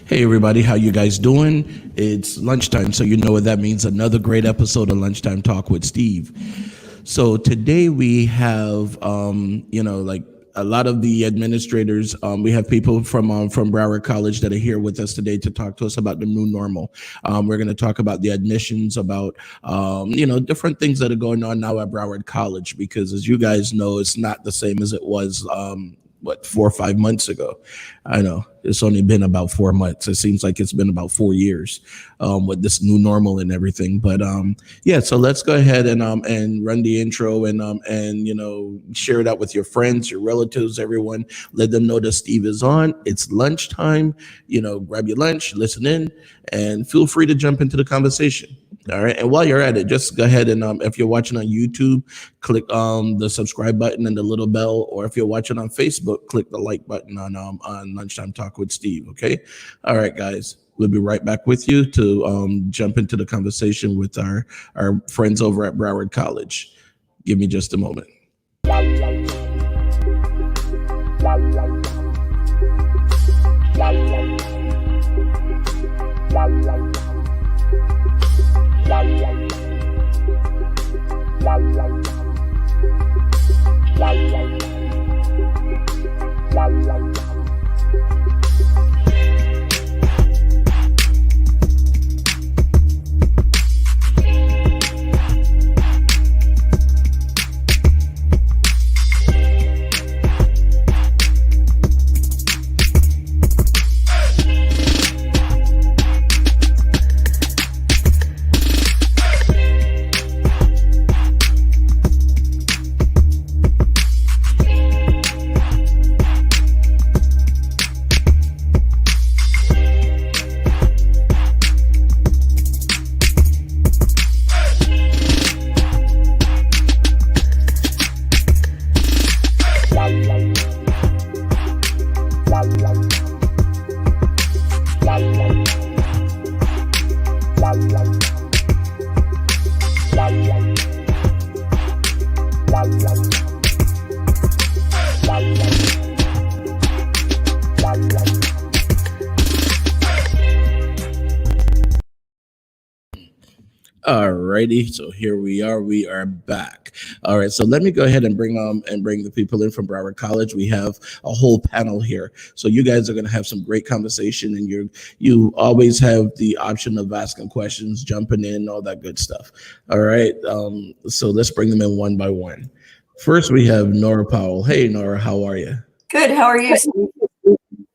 Hey everybody, how you guys doing? It's lunchtime, so you know what that means. Another great episode of Lunchtime Talk with Steve. So today we have, like a lot of the administrators. We have people from Broward College that are here with us today to talk to us about the new normal. We're going to talk about the admissions, about different things that are going on now at Broward College, because as you guys know, it's not the same as it was 4 or 5 months ago. I know it's only been about 4 months. It seems like it's been about 4 years with this new normal and everything. But so let's go ahead and run the intro and share it out with your friends, your relatives, everyone. Let them know that Steve is on. It's lunchtime. Grab your lunch, listen in, and feel free to jump into the conversation. All right. And while you're at it, just go ahead and if you're watching on YouTube, click the subscribe button and the little bell. Or if you're watching on Facebook, click the like button on Lunchtime Talk with Steve. OK. All right, guys. We'll be right back with you to jump into the conversation with our friends over at Broward College. Give me just a moment. Alrighty, so here we are. We are back. All right, so let me go ahead and bring the people in from Broward College. We have a whole panel here, so you guys are going to have some great conversation, and you always have the option of asking questions, jumping in, all that good stuff. All right, so let's bring them in one by one. First, we have Nora Powell. Hey, Nora, how are you? Good. How are you?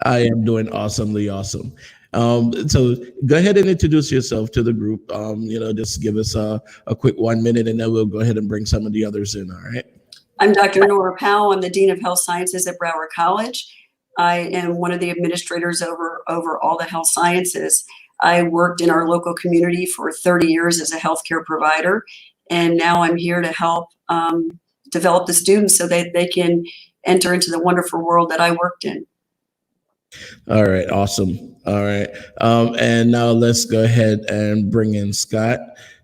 I am doing awesomely awesome. So go ahead and introduce yourself to the group. Just give us a quick 1 minute, and then we'll go ahead and bring some of the others in. All right. I'm Dr. Nora Powell. I'm the Dean of Health Sciences at Broward College. I am one of the administrators over all the health sciences. I worked in our local community for 30 years as a healthcare provider, and now I'm here to help develop the students so that they can enter into the wonderful world that I worked in. All right, awesome. All right, and now let's go ahead and bring in Scott.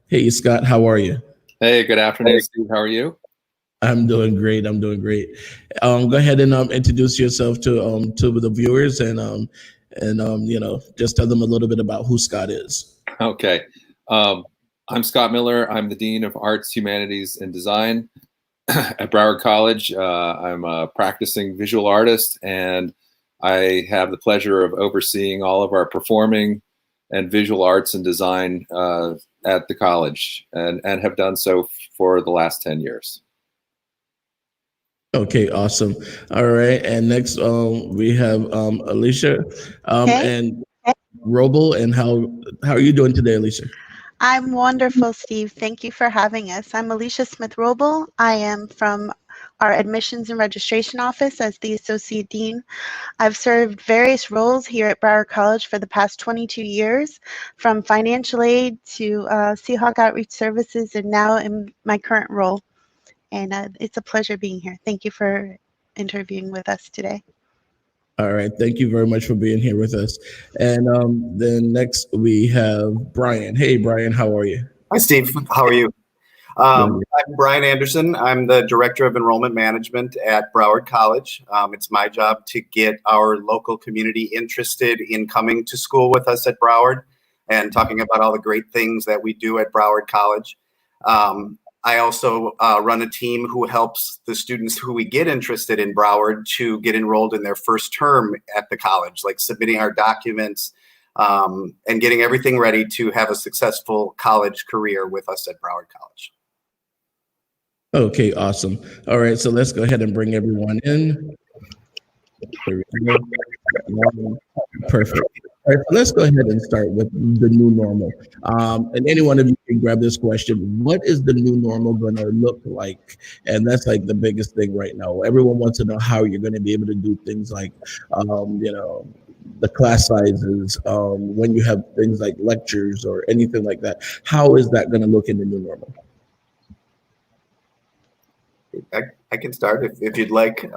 Hey, Scott, how are you? Hey, good afternoon, Steve. How are you? I'm doing great. Go ahead and introduce yourself to the viewers, and just tell them a little bit about who Scott is. Okay, I'm Scott Miller. I'm the Dean of Arts, Humanities, and Design at Broward College. I'm a practicing visual artist, and I have the pleasure of overseeing all of our performing and visual arts and design at the college, and have done so for the last 10 years. Okay, awesome. All right, and next we have Alicia and Wroble. And how are you doing today, Alicia? I'm wonderful, Steve. Thank you for having us. I'm Alicia Smith-Wroble. I am from our admissions and registration office as the Associate Dean. I've served various roles here at Broward College for the past 22 years, from financial aid to Seahawk Outreach Services, and now in my current role. And it's a pleasure being here. Thank you for interviewing with us today. All right, thank you very much for being here with us. And then next we have Bryan. Hey, Bryan, how are you? Hi, Steve. How are you? I'm Bryan Anderson. I'm the Director of Enrollment Management at Broward College. It's my job to get our local community interested in coming to school with us at Broward and talking about all the great things that we do at Broward College. I also run a team who helps the students who we get interested in Broward to get enrolled in their first term at the college, like submitting our documents and getting everything ready to have a successful college career with us at Broward College. Okay, awesome. All right, so let's go ahead and bring everyone in. There we go. Perfect. All right, so let's go ahead and start with the new normal. And any one of you can grab this question. What is the new normal going to look like? And that's like the biggest thing right now. Everyone wants to know how you're going to be able to do things like, the class sizes, when you have things like lectures or anything like that. How is that going to look in the new normal? I can start if you'd like.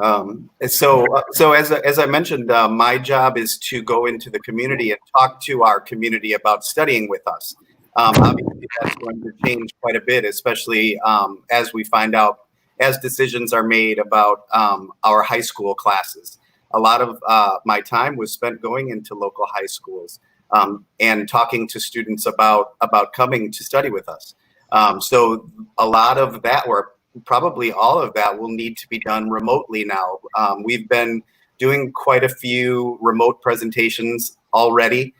So as I mentioned, my job is to go into the community and talk to our community about studying with us. Obviously, that's going to change quite a bit, especially as we find out, as decisions are made about our high school classes. A lot of my time was spent going into local high schools and talking to students about coming to study with us. So a lot of that work, probably all of that, will need to be done remotely now. We've been doing quite a few remote presentations already,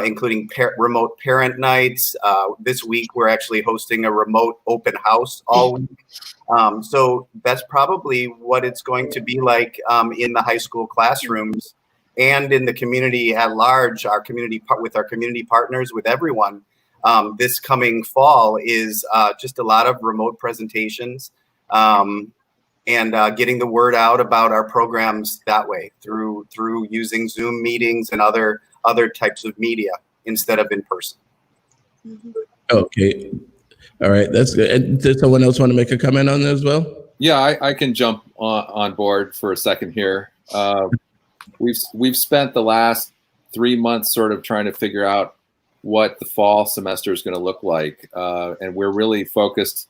including remote parent nights. This week, we're actually hosting a remote open house all week. So that's probably what it's going to be like in the high school classrooms and in the community at large, with our community partners, with everyone. This coming fall is just a lot of remote presentations and getting the word out about our programs that way through using Zoom meetings and other types of media instead of in person. Okay. All right. That's good. And does someone else want to make a comment on that as well? Yeah, I can jump on board for a second here. We've spent the last 3 months sort of trying to figure out what the fall semester is going to look like. And we're really focused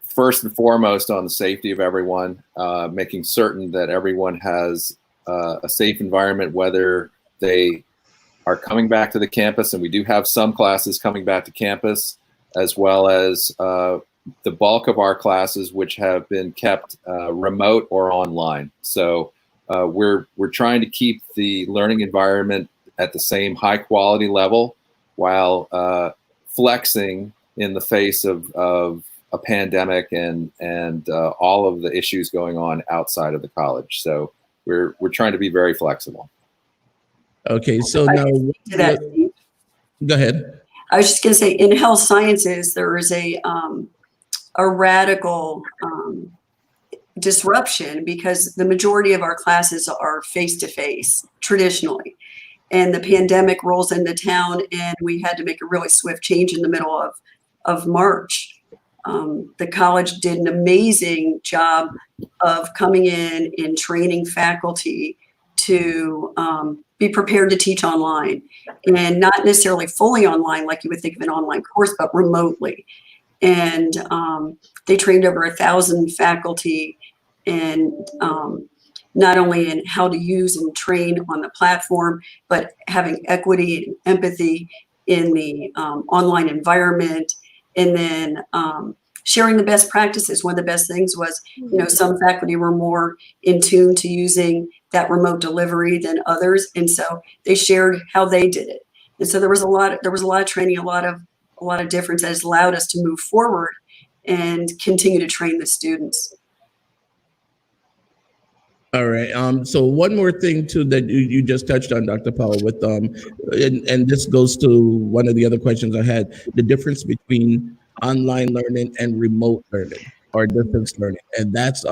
first and foremost on the safety of everyone, making certain that everyone has a safe environment, whether they are coming back to the campus, and we do have some classes coming back to campus, as well as the bulk of our classes, which have been kept remote or online. So we're trying to keep the learning environment at the same high quality level while flexing in the face of a pandemic and all of the issues going on outside of the college. So we're trying to be very flexible. Okay, so now go ahead. I was just going to say, in health sciences, there is a radical disruption because the majority of our classes are face-to-face traditionally. And the pandemic rolls into town, and we had to make a really swift change in the middle of March. The college did an amazing job of coming in and training faculty to be prepared to teach online, and not necessarily fully online like you would think of an online course, but remotely. And they trained over 1,000 faculty and not only in how to use and train on the platform, but having equity and empathy in the online environment, and then sharing the best practices. One of the best things was, some faculty were more in tune to using that remote delivery than others, and so they shared how they did it. And so there was a lot of training, a lot of difference that has allowed us to move forward and continue to train the students. All right. So one more thing too that you just touched on, Dr. Powell, with and this goes to one of the other questions I had, the difference between online learning and remote learning or distance learning, and that's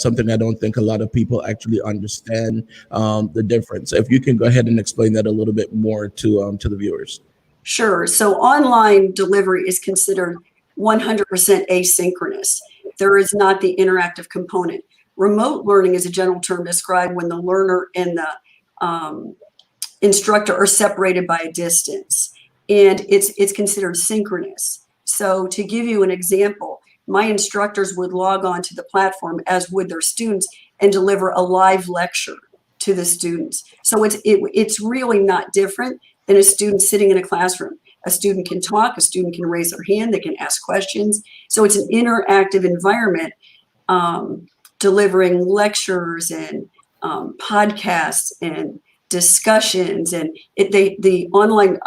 something I don't think a lot of people actually understand the difference. If you can go ahead and explain that a little bit more to the viewers. Sure. So online delivery is considered 100% asynchronous. There is not the interactive component. Remote learning is a general term described when the learner and the instructor are separated by a distance, and it's considered synchronous. So to give you an example, my instructors would log on to the platform, as would their students, and deliver a live lecture to the students. So it's really not different than a student sitting in a classroom. A student can talk, a student can raise their hand, they can ask questions. So it's an interactive environment, delivering lectures and podcasts and discussions, and the online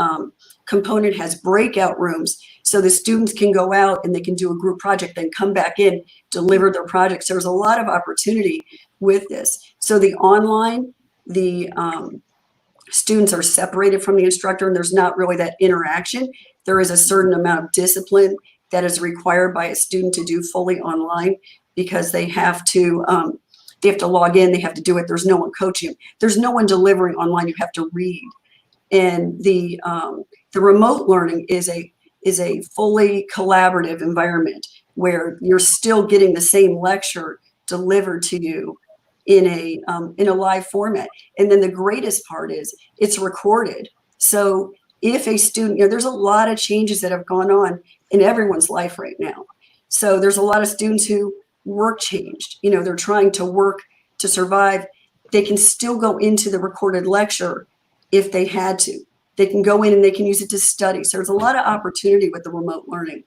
component has breakout rooms, so the students can go out and they can do a group project, then come back in, deliver their projects. There's a lot of opportunity with this. So the online, the students are separated from the instructor, and there's not really that interaction. There is a certain amount of discipline that is required by a student to do fully online, because they have to log in, they have to do it. There's no one coaching them. There's no one delivering online. You have to read. And the remote learning is a fully collaborative environment where you're still getting the same lecture delivered to you in a live format. And then the greatest part is it's recorded. So if a student, there's a lot of changes that have gone on in everyone's life right now. So there's a lot of students who work changed, they're trying to work to survive. They can still go into the recorded lecture if they had to. They can go in and they can use it to study. So there's a lot of opportunity with the remote learning.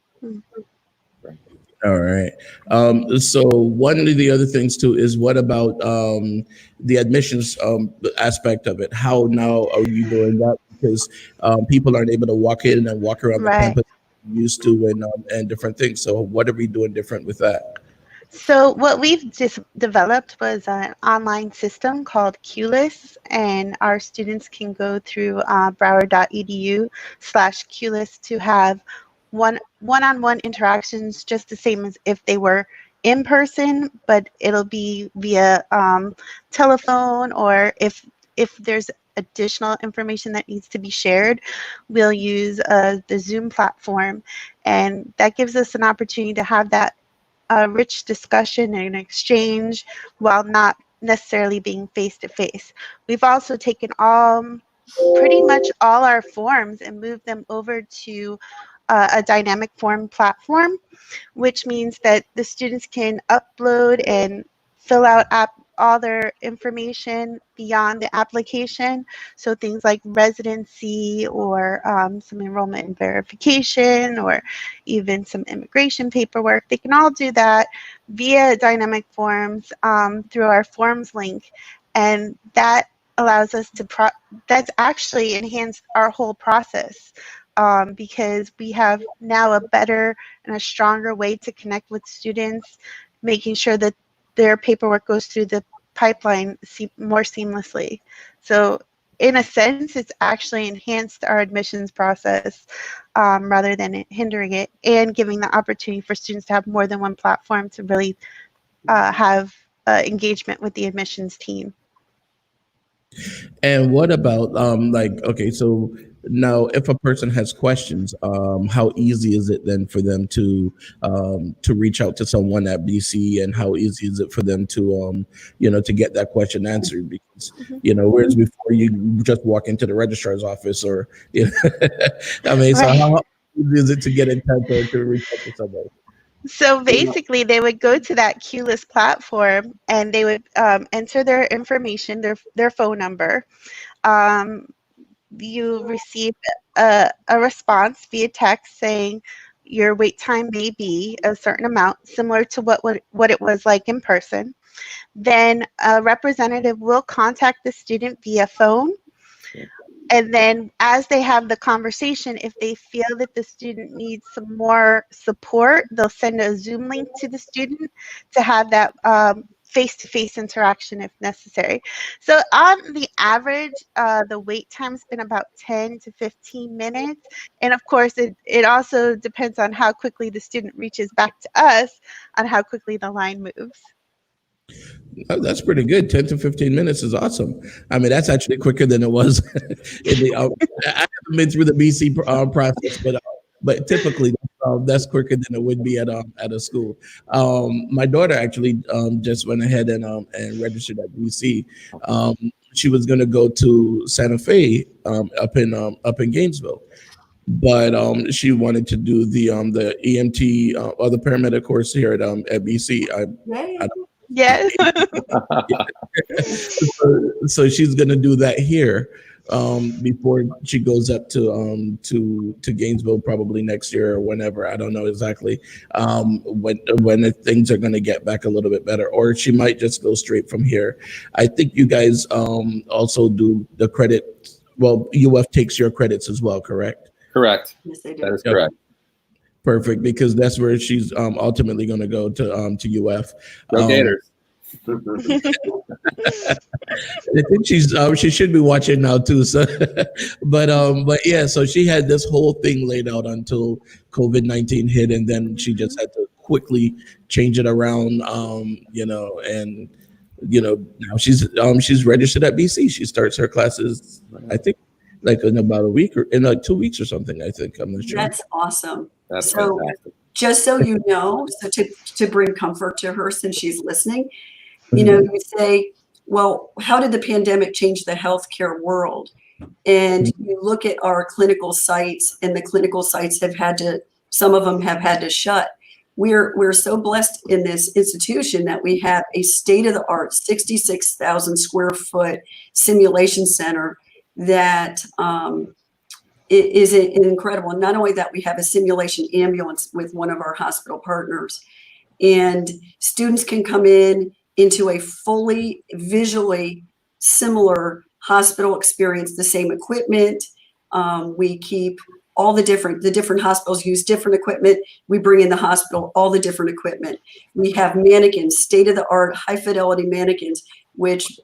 All right. So one of the other things too is, what about the admissions aspect of it? How now are you doing that? Because people aren't able to walk in and walk around the campus used to, and different things. So what are we doing different with that? So what we've just developed was an online system called QLIS, and our students can go through broward.edu/QLIS to have one-on-one interactions, just the same as if they were in person, but it'll be via telephone, or if there's additional information that needs to be shared, we'll use the Zoom platform, and that gives us an opportunity to have that rich discussion and exchange while not necessarily being face-to-face. We've also taken pretty much all our forms and moved them over to a dynamic form platform, which means that the students can upload and fill out all their information beyond the application. So things like residency, or some enrollment and verification, or even some immigration paperwork. They can all do that via dynamic forms through our forms link. And that allows us to, that's actually enhanced our whole process, because we have now a better and a stronger way to connect with students, making sure that their paperwork goes through the pipeline more seamlessly. So in a sense, it's actually enhanced our admissions process rather than hindering it, and giving the opportunity for students to have more than one platform to really have engagement with the admissions team. And what about okay, so now if a person has questions, how easy is it then for them to reach out to someone at BC, and how easy is it for them to to get that question answered? Because whereas before you just walk into the registrar's office, or I mean, so how easy is it to get in touch or to reach out to somebody? So basically, they would go to that QLIS platform, and they would enter their information, their phone number. You receive a response via text saying your wait time may be a certain amount, similar to what it was like in person. Then a representative will contact the student via phone. And then as they have the conversation, if they feel that the student needs some more support, they'll send a Zoom link to the student to have that face-to-face interaction if necessary. So on the average, the wait time's been about 10 to 15 minutes. And of course, it also depends on how quickly the student reaches back to us on how quickly the line moves. Oh, that's pretty good. 10 to 15 minutes is awesome. I mean, that's actually quicker than it was in the. I haven't been through the BC process, but typically that's quicker than it would be at a school. My daughter actually just went ahead and registered at BC. She was going to go to Santa Fe up in Gainesville, but she wanted to do the EMT or the paramedic course here at BC. Yes. So she's gonna do that here before she goes up to Gainesville probably next year or whenever. I don't know exactly when things are gonna get back a little bit better, or she might just go straight from here. I think you guys also do the credit. Well, UF takes your credits as well, correct? Correct. Yes, they do. That is correct. Perfect, because that's where she's ultimately going to go to UF. Go Gators. I think she should be watching now too. So, but yeah, so she had this whole thing laid out until COVID-19 hit, and then she just had to quickly change it around. And now she's registered at BC. She starts her classes, I think, like in about a week or in like 2 weeks or something. I think, I'm not sure. That's awesome. That's So fantastic. just so you know, so to bring comfort to her since she's listening, you say, well, how did the pandemic change the healthcare world? And you look at our clinical sites, and the clinical sites some of them have had to shut. We're so blessed in this institution that we have a state-of-the-art 66,000 square foot simulation center that it is incredible. And not only that, we have a simulation ambulance with one of our hospital partners, and students can come into a fully visually similar hospital experience, the same equipment. We keep all the different hospitals use different equipment. We bring in the hospital all the different equipment. We have mannequins, state-of-the-art, high-fidelity mannequins, which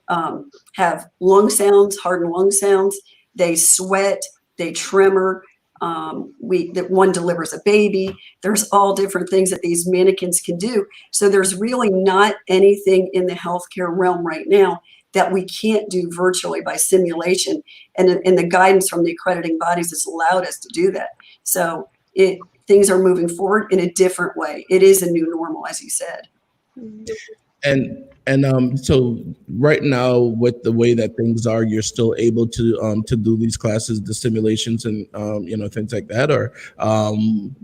have lung sounds, hardened lung sounds. They sweat. They tremor. That one delivers a baby. There's all different things that these mannequins can do. So there's really not anything in the healthcare realm right now that we can't do virtually by simulation. And the guidance from the accrediting bodies has allowed us to do that. So things are moving forward in a different way. It is a new normal, as you said. And so right now, with the way that things are, you're still able to do these classes, the simulations, and things like that. Or are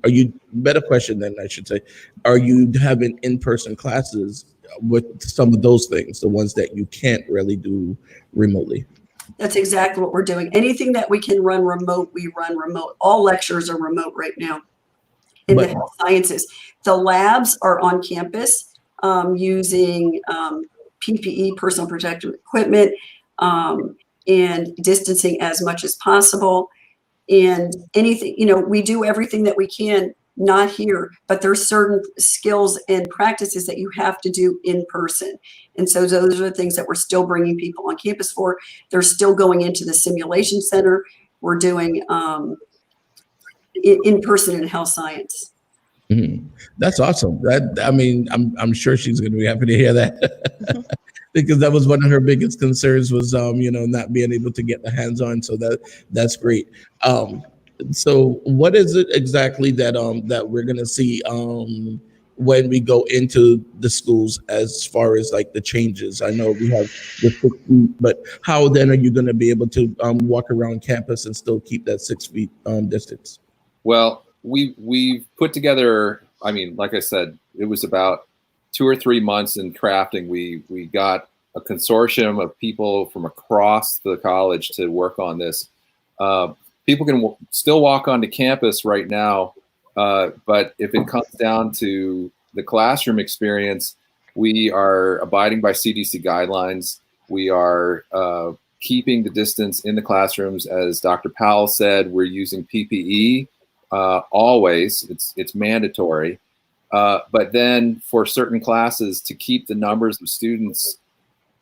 you? Better question then, I should say. Are you having in-person classes with some of those things, the ones that you can't really do remotely? That's exactly what we're doing. Anything that we can run remote, we run remote. All lectures are remote right now in the health sciences. The labs are on campus. Using PPE, personal protective equipment, and distancing as much as possible. And anything, we do everything that we can, not here, but there's certain skills and practices that you have to do in person. And so those are the things that we're still bringing people on campus for. They're still going into the simulation center. We're doing in person in health science. Mm-hmm. That's awesome. I'm sure she's going to be happy to hear that because that was one of her biggest concerns was not being able to get the hands on. So that's great. So what is it exactly that we're going to see when we go into the schools as far as like the changes? I know we have the 6 feet, but how then are you going to be able to walk around campus and still keep that 6 feet distance? Well, we've put together, like I said, it was about 2 or 3 months in crafting. We got a consortium of people from across the college to work on this. People can still walk onto campus right now, but if it comes down to the classroom experience, we are abiding by CDC guidelines. We are keeping the distance in the classrooms. As Dr. Powell said, we're using PPE always. It's mandatory. But then for certain classes, to keep the numbers of students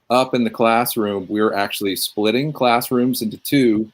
up in the classroom, we're actually splitting classrooms into two,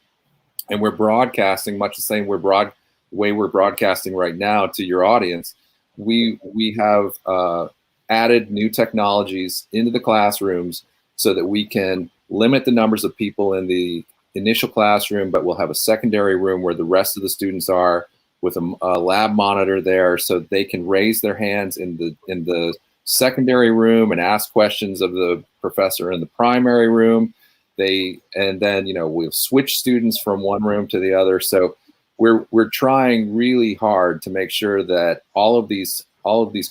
and we're broadcasting much the same way we're broadcasting right now to your audience. We have added new technologies into the classrooms so that we can limit the numbers of people in the initial classroom, but we'll have a secondary room where the rest of the students are, with a lab monitor there, so they can raise their hands in the secondary room and ask questions of the professor in the primary room. And then we'll switch students from one room to the other. So we're trying really hard to make sure that all of these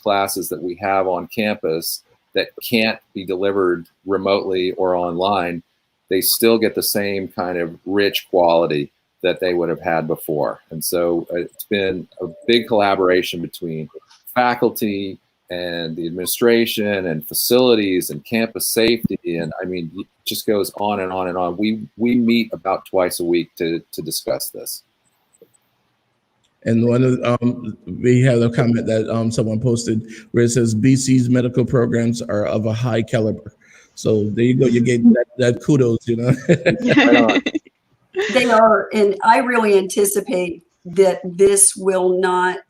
classes that we have on campus that can't be delivered remotely or online, they still get the same kind of rich quality that they would have had before. And so it's been a big collaboration between faculty and the administration and facilities and campus safety. And I mean, it just goes on and on and on. We meet about twice a week to discuss this. And one of we have a comment that someone posted where it says BC's medical programs are of a high caliber. So there you go. You get that kudos, Right on. They are, and I really anticipate that this will not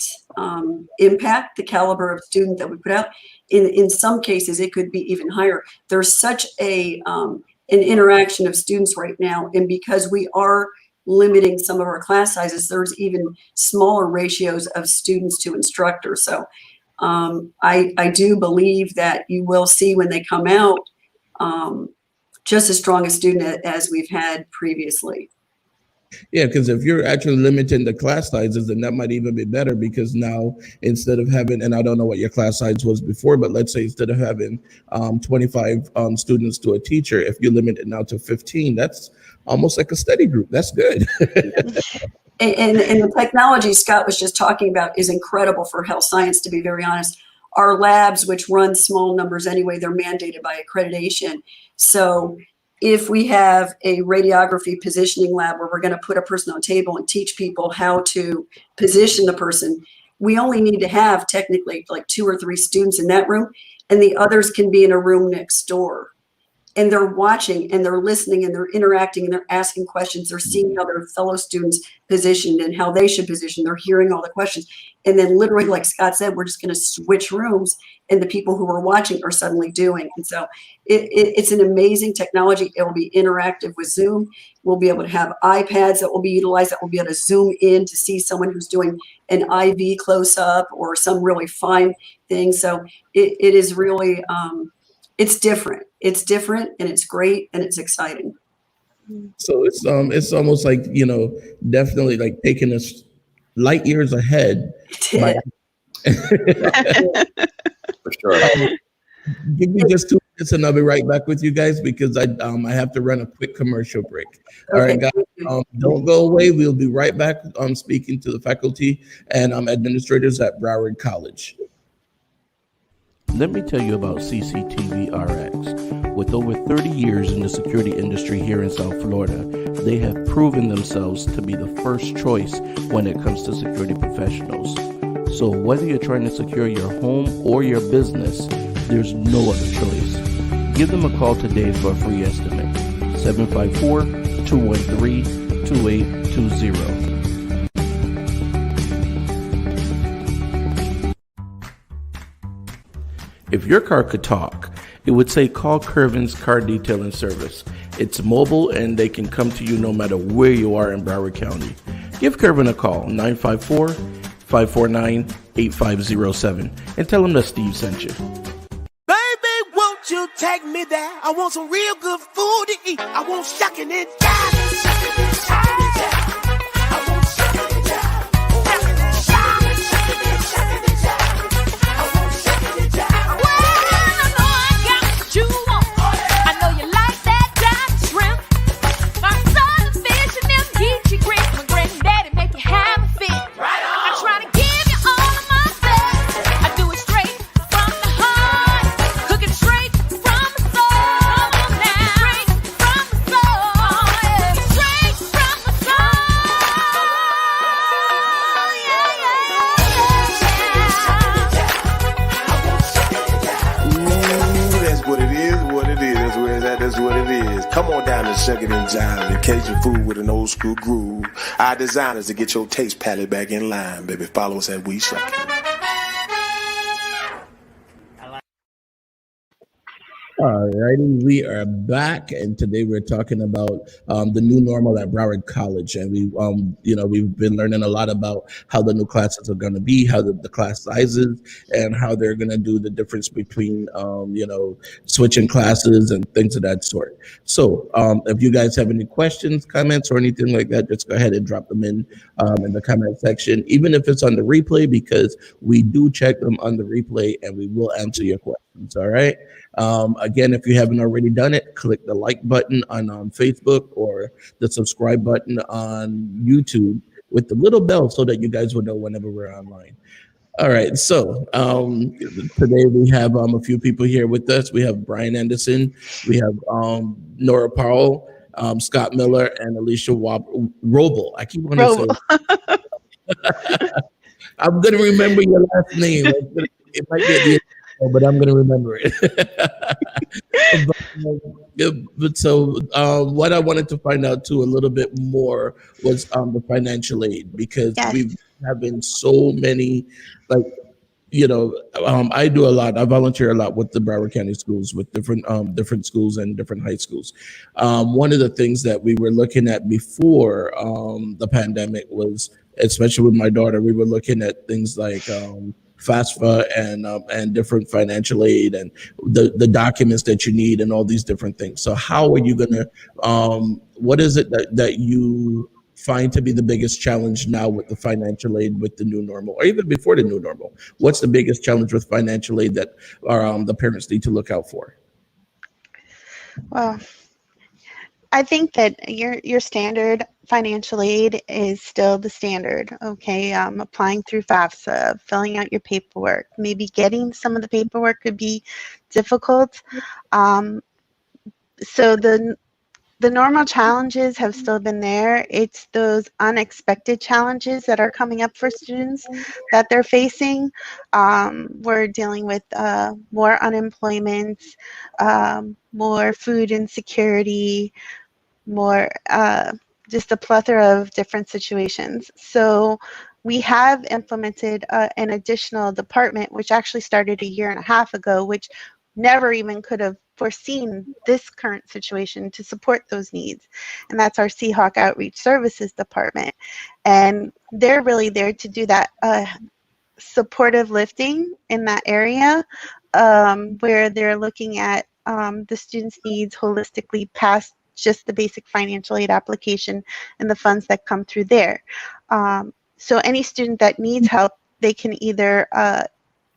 impact the caliber of student that we put out. In some cases, it could be even higher. There's such an interaction of students right now, and because we are limiting some of our class sizes, there's even smaller ratios of students to instructors. So I do believe that you will see when they come out just as strong a student as we've had previously. Yeah, because if you're actually limiting the class sizes, then that might even be better, because now instead of having, and I don't know what your class size was before, but let's say instead of having 25 students to a teacher, if you limit it now to 15, that's almost like a study group. That's good. And the technology Scott was just talking about is incredible for health science, to be very honest. Our labs, which run small numbers anyway, they're mandated by accreditation. So if we have a radiography positioning lab where we're going to put a person on a table and teach people how to position the person, we only need to have technically like 2 or 3 students in that room, and the others can be in a room next door. And they're watching and they're listening and they're interacting and they're asking questions. They're seeing how their fellow students positioned and how they should position. They're hearing all the questions. And then literally, like Scott said, we're just going to switch rooms, and the people who are watching are suddenly doing. And so it's an amazing technology. It will be interactive with Zoom. We'll be able to have iPads that will be utilized, that will be able to zoom in to see someone who's doing an IV close up or some really fine thing. So it is really, it's different. It's different, and it's great, and it's exciting. So it's almost like, definitely like taking us light years ahead. Yeah. For sure. Give me just 2 minutes and I'll be right back with you guys, because I have to run a quick commercial break. All right, guys, don't go away. We'll be right back speaking to the faculty and administrators at Broward College. Let me tell you about CCTV RX. With over 30 years in the security industry here in South Florida, they have proven themselves to be the first choice when it comes to security professionals. So whether you're trying to secure your home or your business, there's no other choice. Give them a call today for a free estimate. 754-213-2820. If your car could talk, it would say call Curvin's Car Detailing Service. It's mobile and they can come to you no matter where you are in Broward County. Give Curvin a call, 954-549-8507, and tell him that Steve sent you. Baby, won't you take me there? I want some real good food to eat. I want shucking and jiving, shucking and jiving. I want shucking and jiving. Shucking and jiving, shucking and jiving. I want shucking and jiving. Well, I know I got what you want. I know you like that diamond shrimp. My southern fish and them geechee grits. My granddaddy make you have a fit. Right on. I try to give you all of my best. I do it straight from the heart. Cook it straight from the soul. Come on now. Straight from the soul. is what it is. Come on down to Shuck It and Jive and Cajun food with an old school groove. Our designers to get your taste palette back in line, baby. Follow us at We Shuck It. All righty, we are back, and today we're talking about the new normal at Broward College, and we've been learning a lot about how the new classes are going to be, how the class sizes, and how they're going to do the difference between switching classes and things of that sort. So, if you guys have any questions, comments, or anything like that, just go ahead and drop them in the comment section, even if it's on the replay, because we do check them on the replay, and we will answer your questions. All right. Again, if you haven't already done it, click the like button on Facebook or the subscribe button on YouTube with the little bell so that you guys will know whenever we're online. All right, so today we have a few people here with us. We have Bryan Anderson, we have Nora Powell, Scott Miller, and Alicia Wroble. I keep wanting to say I'm going to remember your last name. It might be at the end. But I'm going to remember it. But what I wanted to find out too a little bit more was the financial aid, because we've having so many, I do a lot. I volunteer a lot with the Broward County schools, with different schools and different high schools. One of the things that we were looking at before the pandemic was, especially with my daughter, we were looking at things like FAFSA and different financial aid and the documents that you need and all these different things. So how are you gonna? What is it that you find to be the biggest challenge now with the financial aid with the new normal, or even before the new normal? What's the biggest challenge with financial aid that the parents need to look out for? Well, I think that your standard financial aid is still the standard. Okay, applying through FAFSA, filling out your paperwork. Maybe getting some of the paperwork could be difficult. So the normal challenges have still been there. It's those unexpected challenges that are coming up for students that they're facing. We're dealing with more unemployment, more food insecurity, more just a plethora of different situations. So we have implemented an additional department, which actually started 1.5 years ago, which never even could have foreseen this current situation to support those needs. And that's our Seahawk Outreach Services Department. And they're really there to do that supportive lifting in that area, where they're looking at the students' needs holistically past just the basic financial aid application and the funds that come through there. So any student that needs help, they can either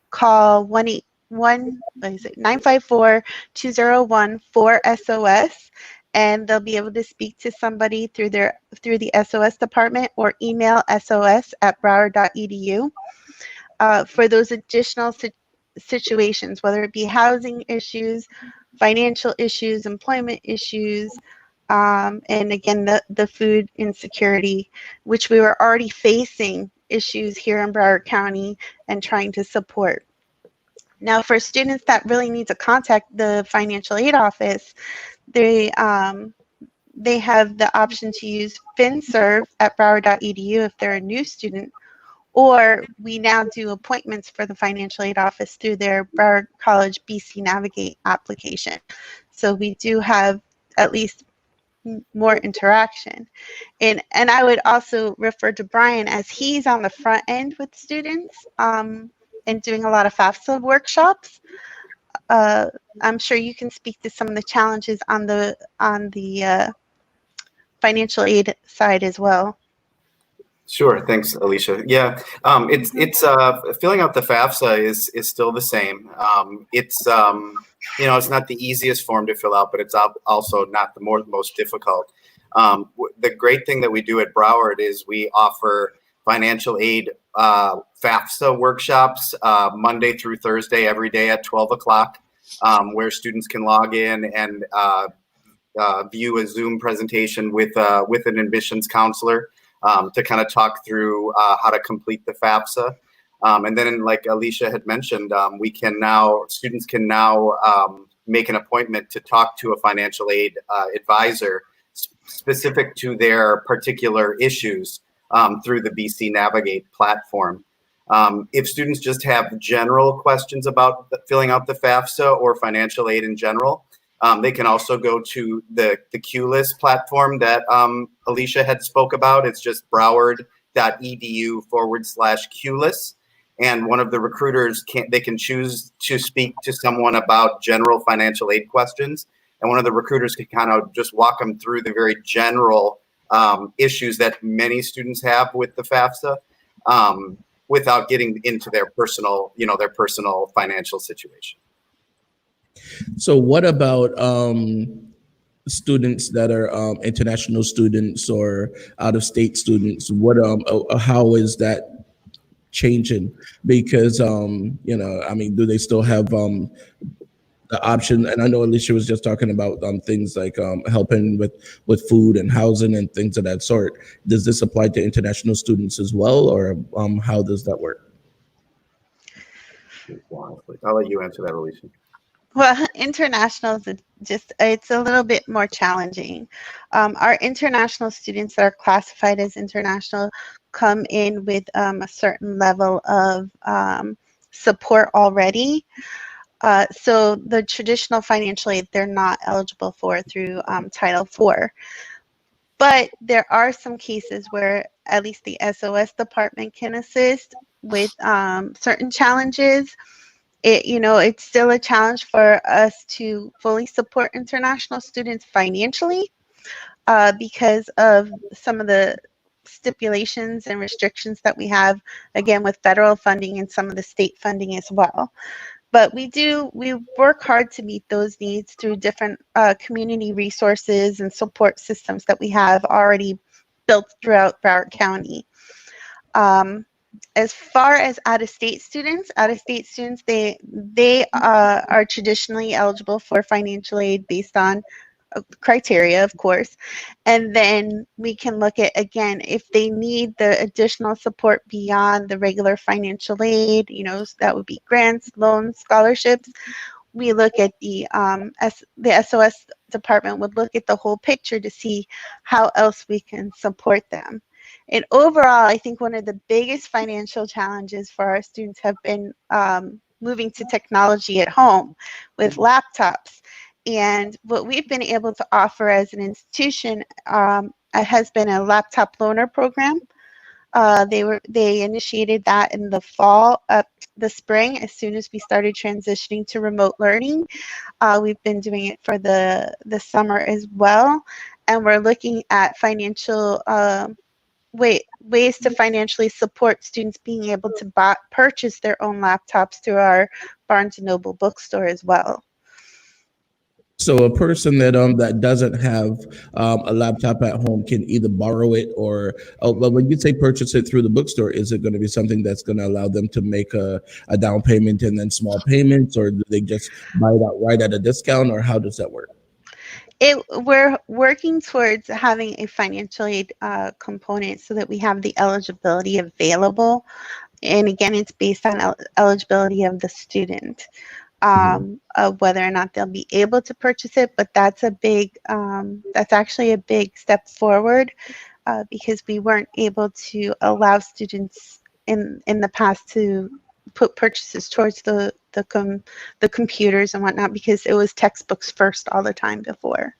call 954-201-4SOS, and they'll be able to speak to somebody through the SOS department, or email sos@broward.edu for those additional situations, whether it be housing issues, financial issues, employment issues, and again, the food insecurity, which we were already facing issues here in Broward County and trying to support. Now, for students that really need to contact the financial aid office, they have the option to use finserv@broward.edu if they're a new student, or we now do appointments for the financial aid office through their Broward College BC Navigate application. So we do have at least more interaction. And I would also refer to Bryan, as he's on the front end with students and doing a lot of FAFSA workshops. I'm sure you can speak to some of the challenges on the financial aid side as well. Sure. Thanks, Alicia. Yeah, it's filling out the FAFSA is still the same. It's not the easiest form to fill out, but it's also not the most difficult. The great thing that we do at Broward is we offer financial aid FAFSA workshops Monday through Thursday, every day at 12 o'clock, where students can log in and view a Zoom presentation with an admissions counselor to kind of talk through how to complete the FAFSA. And then, like Alicia had mentioned, students can now make an appointment to talk to a financial aid advisor specific to their particular issues through the BC Navigate platform. If students just have general questions about filling out the FAFSA or financial aid in general, they can also go to the QList platform that Alicia had spoke about. It's just broward.edu/QList. And one of the recruiters can choose to speak to someone about general financial aid questions. And one of the recruiters can kind of just walk them through the very general issues that many students have with the FAFSA without getting into their personal financial situation. So what about students that are international students or out-of-state students? What how is that changing? Because do they still have the option? And I know Alicia was just talking about things like helping with food and housing and things of that sort. Does this apply to international students as well, or how does that work? I'll let you answer that, Alicia. Well, international is it's a little bit more challenging. Our international students that are classified as international come in with a certain level of support already. So the traditional financial aid, they're not eligible for through Title IV. But there are some cases where at least the SOS department can assist with certain challenges. It's still a challenge for us to fully support international students financially because of some of the stipulations and restrictions that we have, again, with federal funding and some of the state funding as well. But we work hard to meet those needs through different community resources and support systems that we have already built throughout Broward County. As far as out-of-state students, they are traditionally eligible for financial aid based on criteria, of course. And then we can look at, again, if they need the additional support beyond the regular financial aid, that would be grants, loans, scholarships. We look at the SOS department would look at the whole picture to see how else we can support them. And overall, I think one of the biggest financial challenges for our students have been moving to technology at home with laptops. And what we've been able to offer as an institution has been a laptop loaner program. They initiated that in the fall, the spring, as soon as we started transitioning to remote learning. We've been doing it for the summer as well, and we're looking at financial ways to financially support students being able to purchase their own laptops through our Barnes & Noble bookstore as well. So a person that doesn't have a laptop at home can either borrow it or, but when you say purchase it through the bookstore, is it going to be something that's going to allow them to make a down payment and then small payments, or do they just buy it outright at a discount, or how does that work? We're working towards having a financial aid component so that we have the eligibility available. And again, it's based on eligibility of the student, of whether or not they'll be able to purchase it. But that's that's actually a big step forward because we weren't able to allow students in the past to put purchases towards the computers and whatnot, because it was textbooks first all the time before.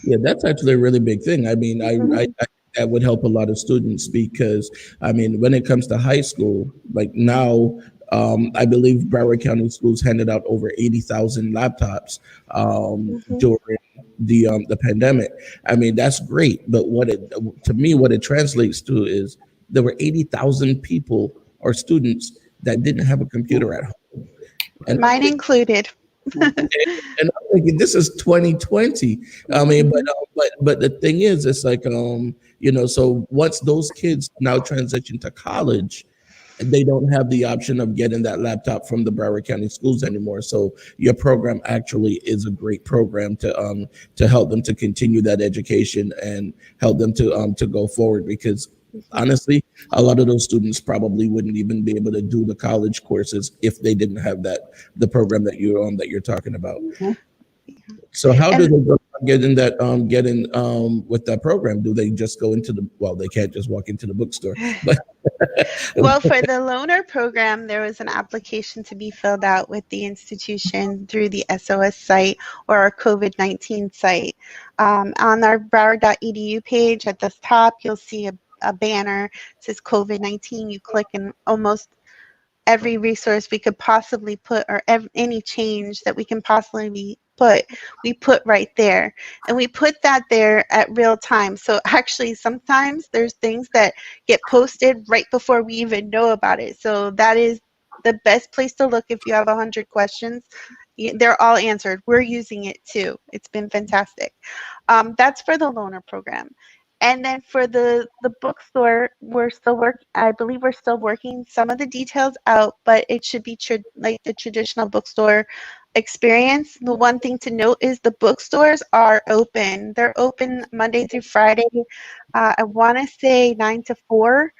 Yeah, that's actually a really big thing. I mean, I that would help a lot of students because, I mean, when it comes to high school, like now, I believe Broward County Schools handed out over 80,000 laptops during the pandemic. I mean, that's great, but what it translates to is there were 80,000 people or students that didn't have a computer at home, and mine included. and I'm thinking this is 2020. I mean, but the thing is, it's like so once those kids now transition to college, they don't have the option of getting that laptop from the Broward County Schools anymore. So your program actually is a great program to help them to continue that education and help them to go forward, because honestly, a lot of those students probably wouldn't even be able to do the college courses if they didn't have the program that you're on, that you're talking about. Mhm. So how do And they go get in with that program? Do they just go into well, they can't just walk into the bookstore, but well, for the loaner program, there was an application to be filled out with the institution through the SOS site or our COVID-19 site. On our Broward.edu page at the top, you'll see a banner. It says COVID-19. You click, and almost every resource we could possibly put, or any change that we can possibly put, we put right there. And we put that there at real time. So actually, sometimes there's things that get posted right before we even know about it. So that is the best place to look if you have 100 questions. They're all answered. We're using it too. It's been fantastic. That's for the loaner program. And then for the bookstore, I believe we're still working some of the details out, but it should be like the traditional bookstore experience. The one thing to note is the bookstores are open. They're open Monday through Friday. I want to say 9 to 4,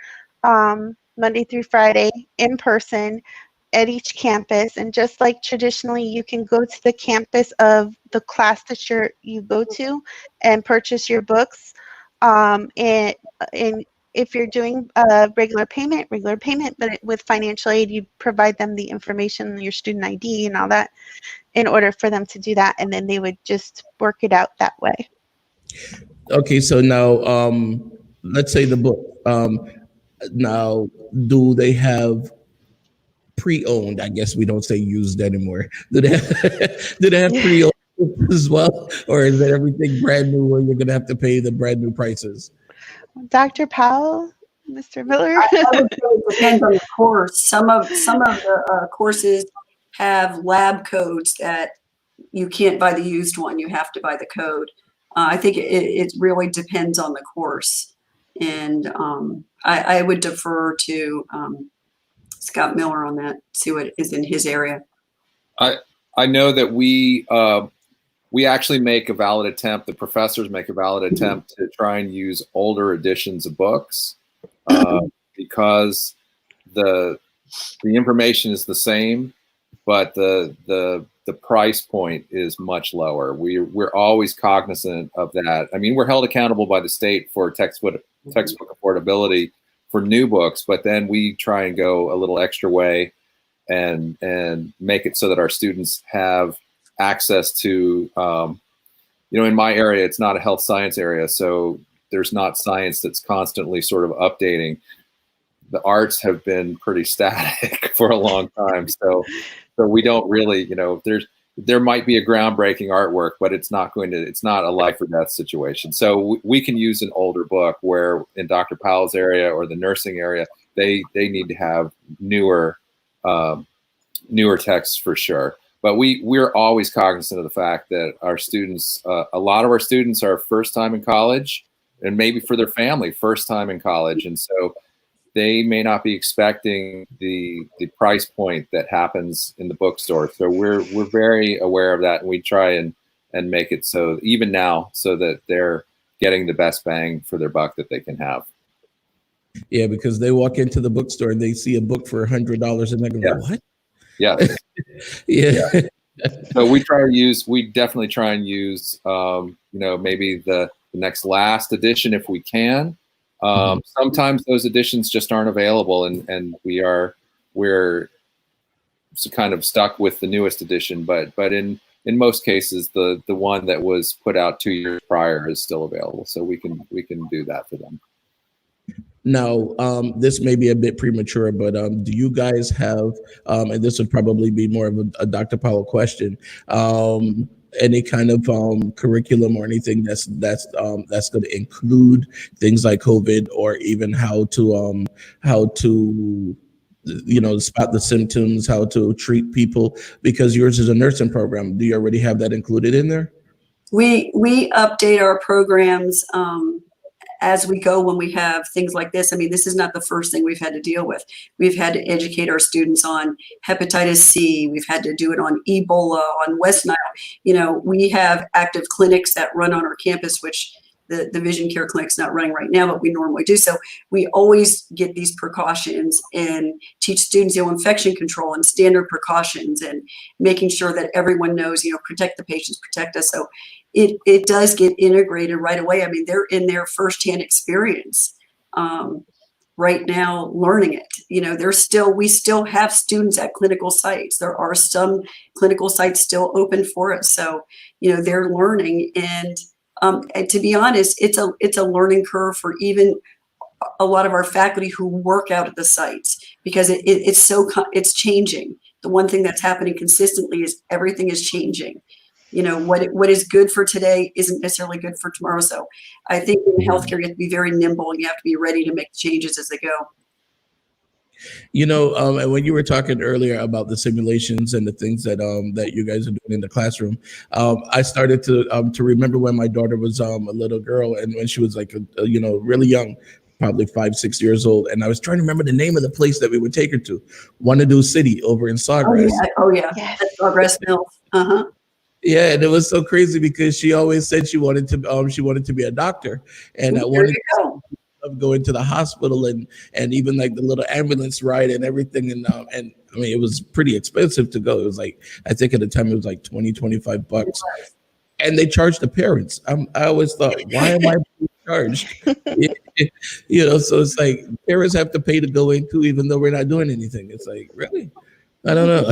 Monday through Friday, in person at each campus. And just like traditionally, you can go to the campus of the class that you go to and purchase your books. And if you're doing regular payment, but with financial aid, you provide them the information, your student ID and all that, in order for them to do that. And then they would just work it out that way. okay. So now, let's say the book. Now, do they have pre-owned? I guess we don't say used anymore. Do they have pre-owned as well, or is that everything brand new where you're going to have to pay the brand new prices? Dr. Powell, Mr. Miller? I would say it depends on the course. Some of the courses have lab codes that you can't buy the used one. You have to buy the code. I think it really depends on the course. And I would defer to Scott Miller on that, see what is in his area. I know that we actually make a valid attempt. The professors make a valid attempt to try and use older editions of books because the information is the same, but the price point is much lower. We're always cognizant of that. I mean, we're held accountable by the state for textbook affordability for new books, but then we try and go a little extra way and make it so that our students have access to, in my area, it's not a health science area, so there's not science that's constantly sort of updating. The arts have been pretty static for a long time, so we don't really, there might be a groundbreaking artwork, but it's not a life or death situation. So we can use an older book, where in Dr. Powell's area or the nursing area, they need to have newer texts for sure. But we're always cognizant of the fact that our students, a lot of our students are first time in college, and maybe for their family, first time in college. And so they may not be expecting the price point that happens in the bookstore. So we're very aware of that, and we try and make it so even now, so that they're getting the best bang for their buck that they can have. Yeah, because they walk into the bookstore and they see a book for $100 and they're going, what? Yeah. Yeah. So we definitely try and use, maybe the next last edition if we can. Sometimes those editions just aren't available, and we're kind of stuck with the newest edition. But in most cases, the one that was put out 2 years prior is still available, so we can do that for them. Now, this may be a bit premature, but do you guys have, and this would probably be more of a Dr. Powell question, any kind of curriculum or anything that's going to include things like COVID, or even how to spot the symptoms, how to treat people? Because yours is a nursing program. Do you already have that included in there? We update our programs as we go when we have things like this. I mean, this is not the first thing we've had to deal with. We've had to educate our students on hepatitis C. We've had to do it on Ebola, on West Nile. We have active clinics that run on our campus, which the vision care clinic's not running right now, but we normally do. So we always get these precautions and teach students, infection control and standard precautions and making sure that everyone knows, protect the patients, protect us. So it does get integrated right away. I mean, they're in their firsthand experience right now learning it. We still have students at clinical sites. There are some clinical sites still open for us. So, they're learning. And to be honest, it's a learning curve for even a lot of our faculty who work out at the sites, because it's changing. The one thing that's happening consistently is everything is changing. What is good for today isn't necessarily good for tomorrow. So I think in healthcare, you have to be very nimble and you have to be ready to make changes as they go. And when you were talking earlier about the simulations and the things that you guys are doing in the classroom, I started to remember when my daughter was a little girl, and when she was like really young, probably 5-6 years old, and I was trying to remember the name of the place that we would take her to, Wanadoo City over in Sawgrass. Oh yeah. Yes. That's Sawgrass Mills. Uh-huh. Yeah, and it was so crazy because she always said she wanted to be a doctor, and I wanted of going to the hospital and even like the little ambulance ride and everything, and I mean, it was pretty expensive to go. It was like, I think at the time it was like $20-25, and they charged the parents. I always thought, why am I being charged? So it's like parents have to pay to go in too, even though we're not doing anything. It's like, really? I don't know.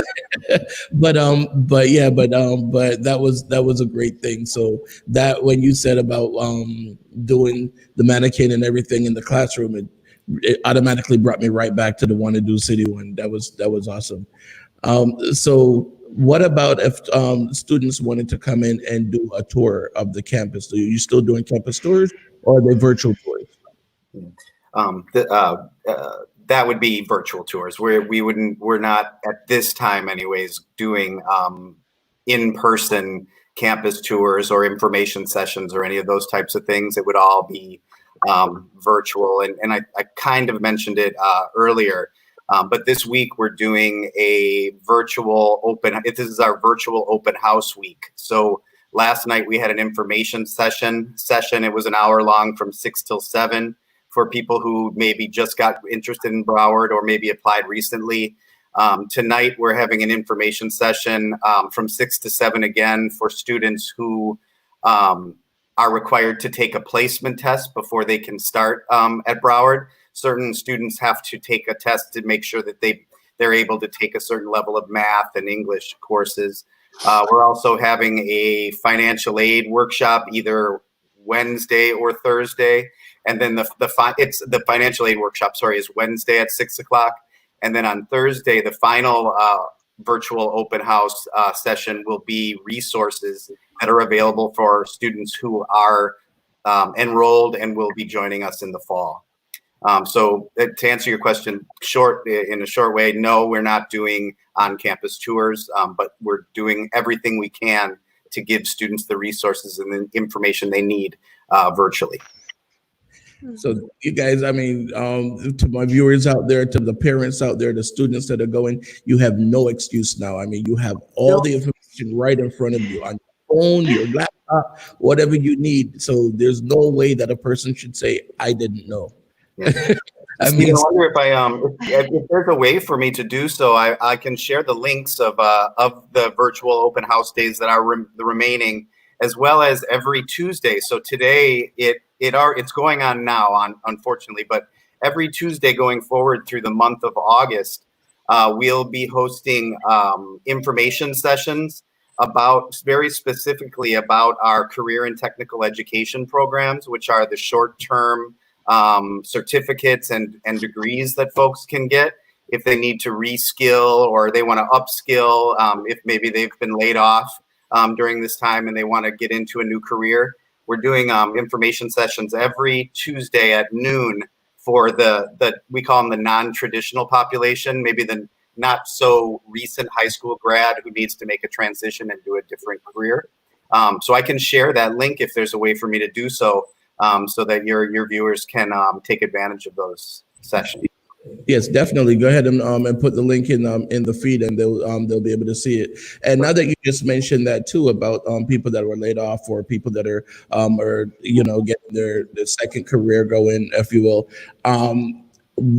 but that was a great thing. So that when you said about doing the mannequin and everything in the classroom, it automatically brought me right back to the Wanadoo City one. That was awesome. So what about if students wanted to come in and do a tour of the campus? Are you still doing campus tours, or are they virtual tours? That would be virtual tours. We're not at this time anyways doing in-person campus tours or information sessions or any of those types of things. It would all be virtual. And I kind of mentioned it earlier, but this week we're doing a virtual open, this is our virtual open house week. So last night we had an information session. It was an hour long from 6 till 7. For people who maybe just got interested in Broward or maybe applied recently. Tonight, we're having an information session from 6 to 7 again for students who are required to take a placement test before they can start at Broward. Certain students have to take a test to make sure that they're able to take a certain level of math and English courses. We're also having a financial aid workshop either Wednesday or Thursday. And then the financial aid workshop, is Wednesday at 6 o'clock. And then on Thursday, the final virtual open house session will be resources that are available for students who are enrolled and will be joining us in the fall. So to answer your question in a short way, no, we're not doing on-campus tours, but we're doing everything we can to give students the resources and the information they need virtually. So you guys, I mean, to my viewers out there, to the parents out there, the students that are going, you have no excuse now. I mean, you have all the information right in front of you on your phone, your laptop, whatever you need. So there's no way that a person should say, I didn't know. Yeah. I wonder if there's a way for me to do so. I can share the links of the virtual open house days that are the remaining, as well as every Tuesday. So today it's going on now, unfortunately, but every Tuesday going forward through the month of August, we'll be hosting information sessions very specifically about our career and technical education programs, which are the short-term certificates and degrees that folks can get if they need to reskill or they want to upskill, if maybe they've been laid off during this time and they want to get into a new career. We're doing information sessions every Tuesday at noon for we call them the non-traditional population, maybe the not so recent high school grad who needs to make a transition and do a different career. So I can share that link if there's a way for me to do so, so that your viewers can take advantage of those sessions. Yes, definitely. Go ahead and put the link in the feed, and they'll be able to see it. And now that you just mentioned that too about people that were laid off or people that are getting their second career going, if you will.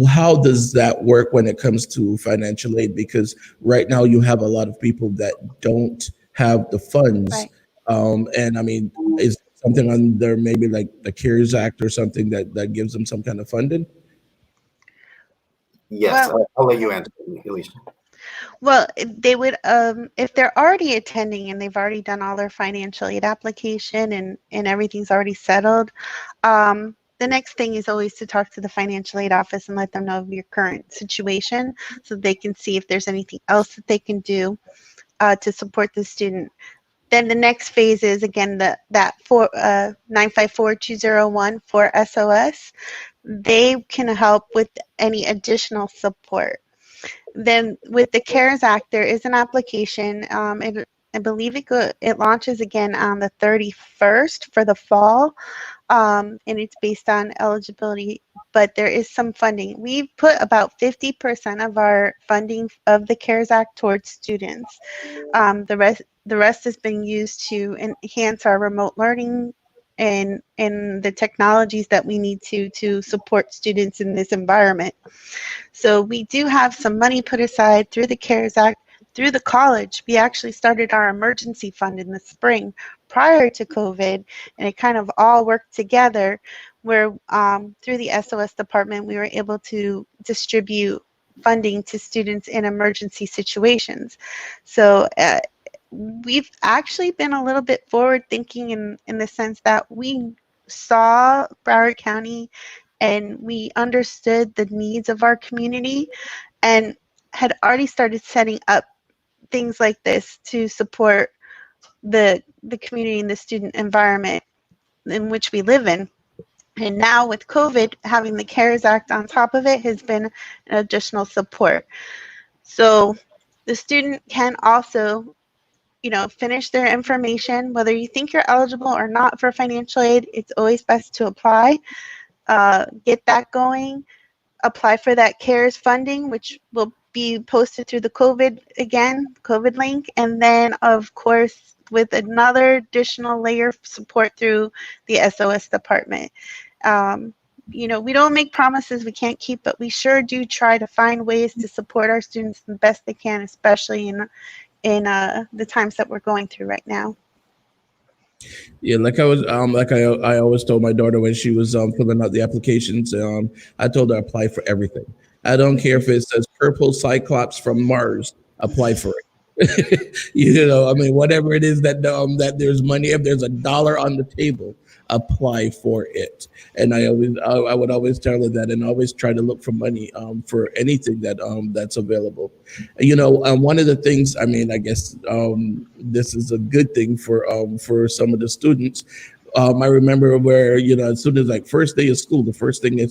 How does that work when it comes to financial aid? Because right now you have a lot of people that don't have the funds, Right. and I mean, is something on there maybe like the CARES Act or something that gives them some kind of funding? Yes, Well, I'll let you answer, Alicia. Well, they would, if they're already attending and they've already done all their financial aid application and everything's already settled, the next thing is always to talk to the financial aid office and let them know of your current situation so they can see if there's anything else that they can do to support the student. Then the next phase is again that 954-201 for SOS. They can help with any additional support. Then with the CARES Act, there is an application. I believe it launches again on the 31st for the fall, and it's based on eligibility. But there is some funding. We've put about 50% of our funding of the CARES Act towards students. The rest is being used to enhance our remote learning and the technologies that we need to support students in this environment. So we do have some money put aside through the CARES Act. Through the college, we actually started our emergency fund in the spring prior to COVID, and it kind of all worked together where through the SOS department, we were able to distribute funding to students in emergency situations. So we've actually been a little bit forward thinking in the sense that we saw Broward County and we understood the needs of our community and had already started setting up things like this to support the community and the student environment in which we live in. And now with COVID, having the CARES Act on top of it has been an additional support. So the student can also, finish their information. Whether you think you're eligible or not for financial aid, it's always best to apply. Get that going. Apply for that CARES funding, which will be posted through the COVID link. And then, of course, with another additional layer of support through the SOS department. We don't make promises we can't keep, but we sure do try to find ways to support our students the best they can, especially in the times that we're going through right now. Yeah, I always told my daughter when she was filling out the applications, I told her apply for everything. I don't care if it says purple cyclops from Mars, apply for it. I mean, whatever it is that there's money, if there's $1 on the table, apply for it. And I would always tell her that, and always try to look for money for anything that's available. One of the things, I mean, I guess this is a good thing for some of the students. I remember where, as soon as like first day of school, the first thing you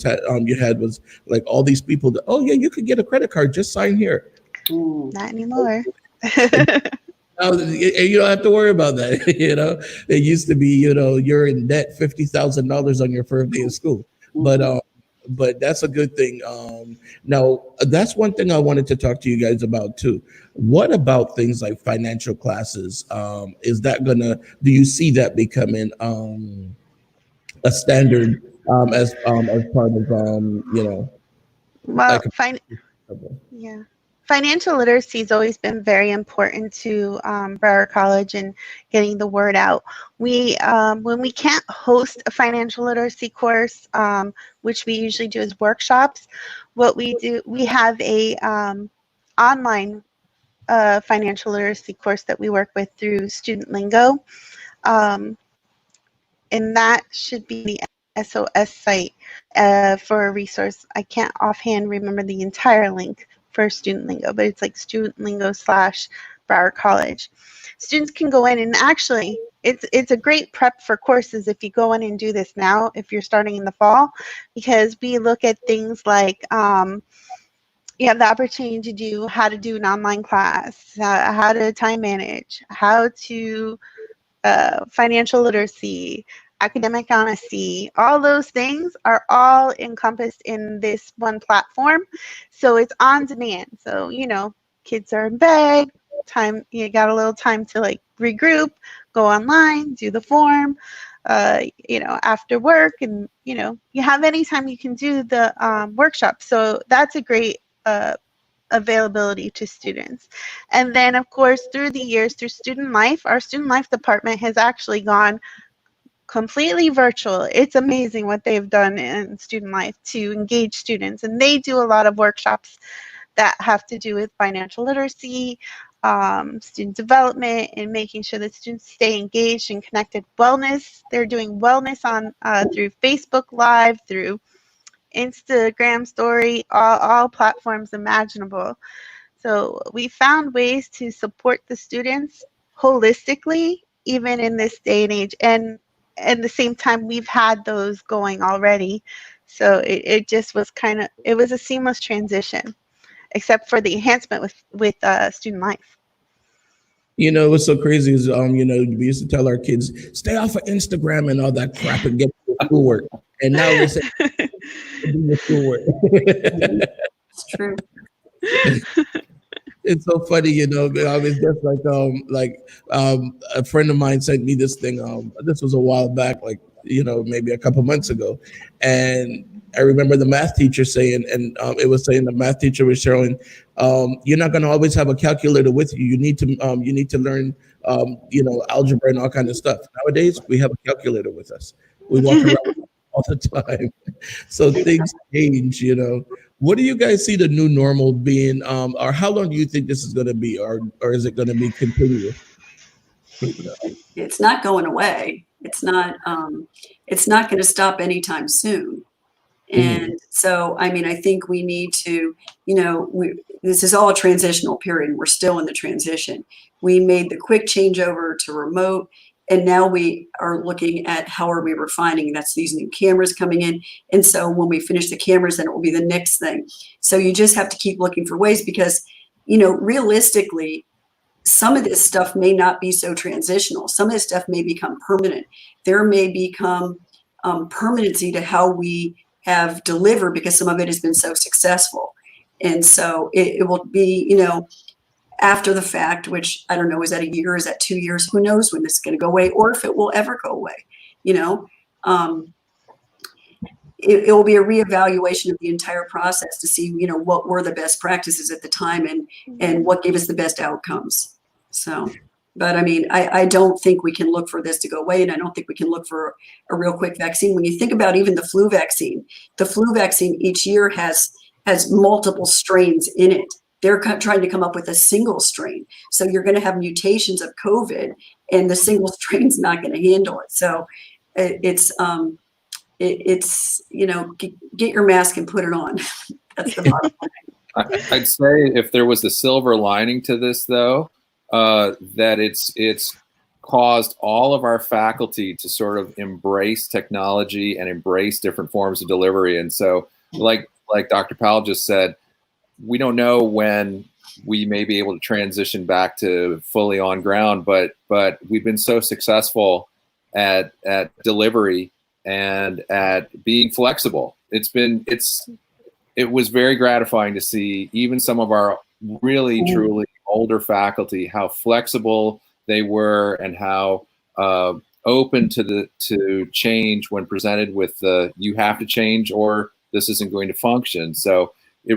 had was like all these people that, oh yeah, you could get a credit card, just sign here. Not anymore. You don't have to worry about that. It used to be, you're in debt $50,000 on your first day of school, but that's a good thing. Now, that's one thing I wanted to talk to you guys about too. What about things like financial classes? Do you see that becoming a standard as part of Well, like yeah. Financial literacy has always been very important to Broward College and getting the word out. We, when we can't host a financial literacy course, which we usually do as workshops, what we do, we have a online financial literacy course that we work with through Student Lingo, and that should be the SOS site for a resource. I can't offhand remember the entire link for Student Lingo, but it's like Student Lingo / Broward College. Students can go in and actually, it's a great prep for courses if you go in and do this now, if you're starting in the fall, because we look at things like you have the opportunity to do how to do an online class, how to time manage, how to financial literacy, academic honesty, all those things are all encompassed in this one platform. So it's on demand. So, kids are in bed, you got a little time to like regroup, go online, do the form, after work, and, you have any time you can do the workshop. So that's a great availability to students. And then, of course, through the years, through student life, our student life department has actually gone completely virtual. It's amazing what they've done in student life to engage students. And they do a lot of workshops that have to do with financial literacy, student development, and making sure that students stay engaged and connected. Wellness, they're doing wellness on through Facebook Live, through Instagram story, all platforms imaginable. So we found ways to support the students holistically, even in this day and age. And at the same time, we've had those going already. So it just was it was a seamless transition, except for the enhancement with student life. What's so crazy is, we used to tell our kids, stay off of Instagram and all that crap and get to schoolwork. And now we're saying, do your schoolwork. It's true. It's so funny, I was just a friend of mine sent me this thing. This was a while back, maybe a couple months ago. And I remember the math teacher saying, and it was saying the math teacher was showing, you're not going to always have a calculator with you. You need to learn, algebra and all kind of stuff. Nowadays, we have a calculator with us. We walk around all the time. So things change, What do you guys see the new normal being, or how long do you think this is going to be, or is it going to be continuous? It's not going away. It's not going to stop anytime soon. And so, I think we need to, this is all a transitional period. We're still in the transition. We made the quick changeover to remote, and now we are looking at how are we refining. That's these new cameras coming in. And so when we finish the cameras, then it will be the next thing. So you just have to keep looking for ways because, realistically, some of this stuff may not be so transitional. Some of this stuff may become permanent. There may become permanency to how we have delivered because some of it has been so successful. And so it will be, after the fact, which I don't know, is that a year? Is that 2 years? Who knows when this is going to go away or if it will ever go away, It will be a reevaluation of the entire process to see, what were the best practices at the time and what gave us the best outcomes. So, but I don't think we can look for this to go away, and I don't think we can look for a real quick vaccine. When you think about even the flu vaccine each year has multiple strains in it. They're trying to come up with a single strain. So you're going to have mutations of COVID, and the single strain's not going to handle it. So it's get your mask and put it on. That's the bottom line. I'd say if there was a silver lining to this, though, that it's caused all of our faculty to sort of embrace technology and embrace different forms of delivery. And so, like Dr. Powell just said, we don't know when we may be able to transition back to fully on ground, but we've been so successful at delivery and at being flexible. It was very gratifying to see even some of our really truly older faculty, how flexible they were and how open to change when presented with you have to change or this isn't going to function. So I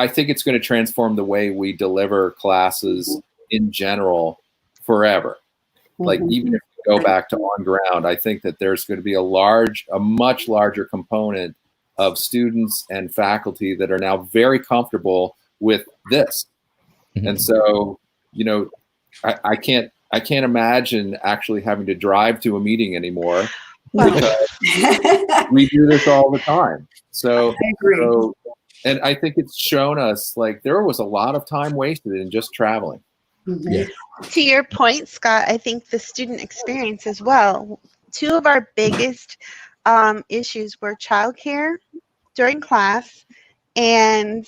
think it's going to transform the way we deliver classes in general forever. Like even if we go back to on ground, I think that there's going to be a much larger component of students and faculty that are now very comfortable with this. And so, I can't imagine actually having to drive to a meeting anymore because we do this all the time. So, I agree. And I think it's shown us like there was a lot of time wasted in just traveling. Yeah. To your point, Scott, I think the student experience as well. Two of our biggest issues were childcare during class and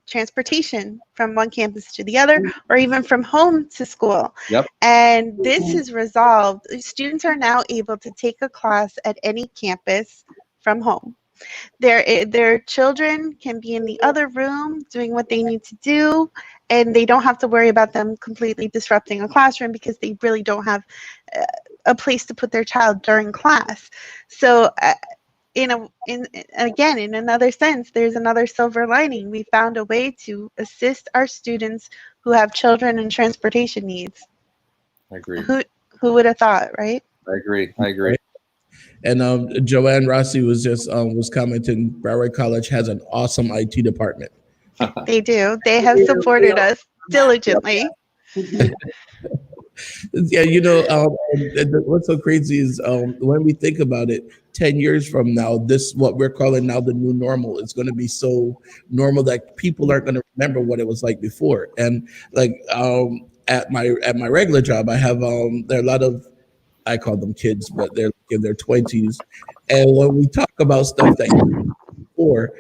transportation from one campus to the other, or even from home to school. Yep. And this is resolved. Students are now able to take a class at any campus from home. Their children can be in the other room doing what they need to do, and they don't have to worry about them completely disrupting a classroom because they really don't have a place to put their child during class. So in another sense, there's another silver lining. We found a way to assist our students who have children and transportation needs. I agree. Who would have thought, right? I agree. And Joanne Rossi was just was commenting, Broward College has an awesome IT department. They do. They have supported us diligently. Yeah, what's so crazy is when we think about it, 10 years from now, this what we're calling now the new normal is going to be so normal that people aren't going to remember what it was like before. And like at my regular job, I have there are a lot of, I call them kids, but they're in their 20s. And when we talk about stuff that before,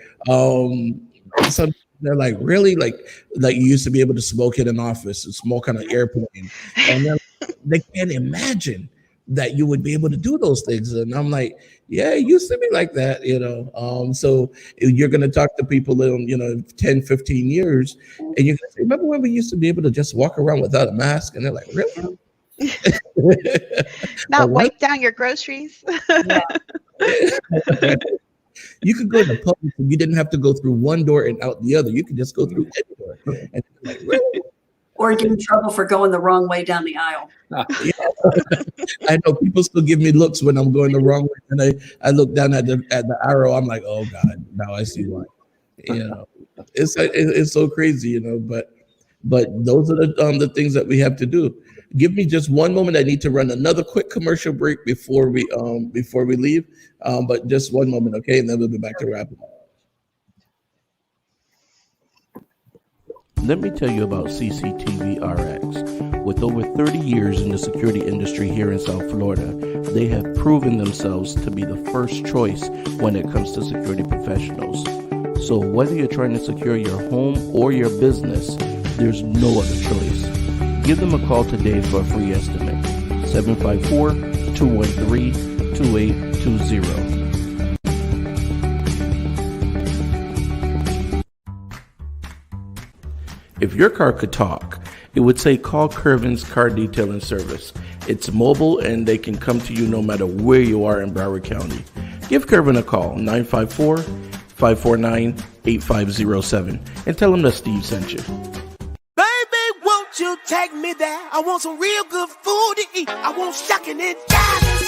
some they're like, really? Like you used to be able to smoke in an office and smoke on an airplane. And they can't imagine that you would be able to do those things. And I'm like, yeah, it used to be like that, So you're going to talk to people in, 10, 15 years, and you're going to say, remember when we used to be able to just walk around without a mask? And they're like, really? Not wipe down your groceries. You could go to Publix and you didn't have to go through one door and out the other. You could just go through any door. And like, really? Or get in trouble for going the wrong way down the aisle. Yeah. I know people still give me looks when I'm going the wrong way, and I look down at the arrow. I'm like, oh God, now I see why. It's so crazy, But those are the things that we have to do. Give me just one moment. I need to run another quick commercial break before we leave. But just one moment, okay, and then we'll be back to wrap it up. Let me tell you about CCTV RX. With over 30 years in the security industry here in South Florida, they have proven themselves to be the first choice when it comes to security professionals. So whether you're trying to secure your home or your business, there's no other choice. Give them a call today for a free estimate. 754-213-2820. If your car could talk, it would say call Curvin's Car Detailing Service. It's mobile and they can come to you no matter where you are in Broward County. Give Curvin a call, 954-549-8507, and tell him that Steve sent you. Baby, won't you take me there? I want some real good food to eat. I want shucking and jiving.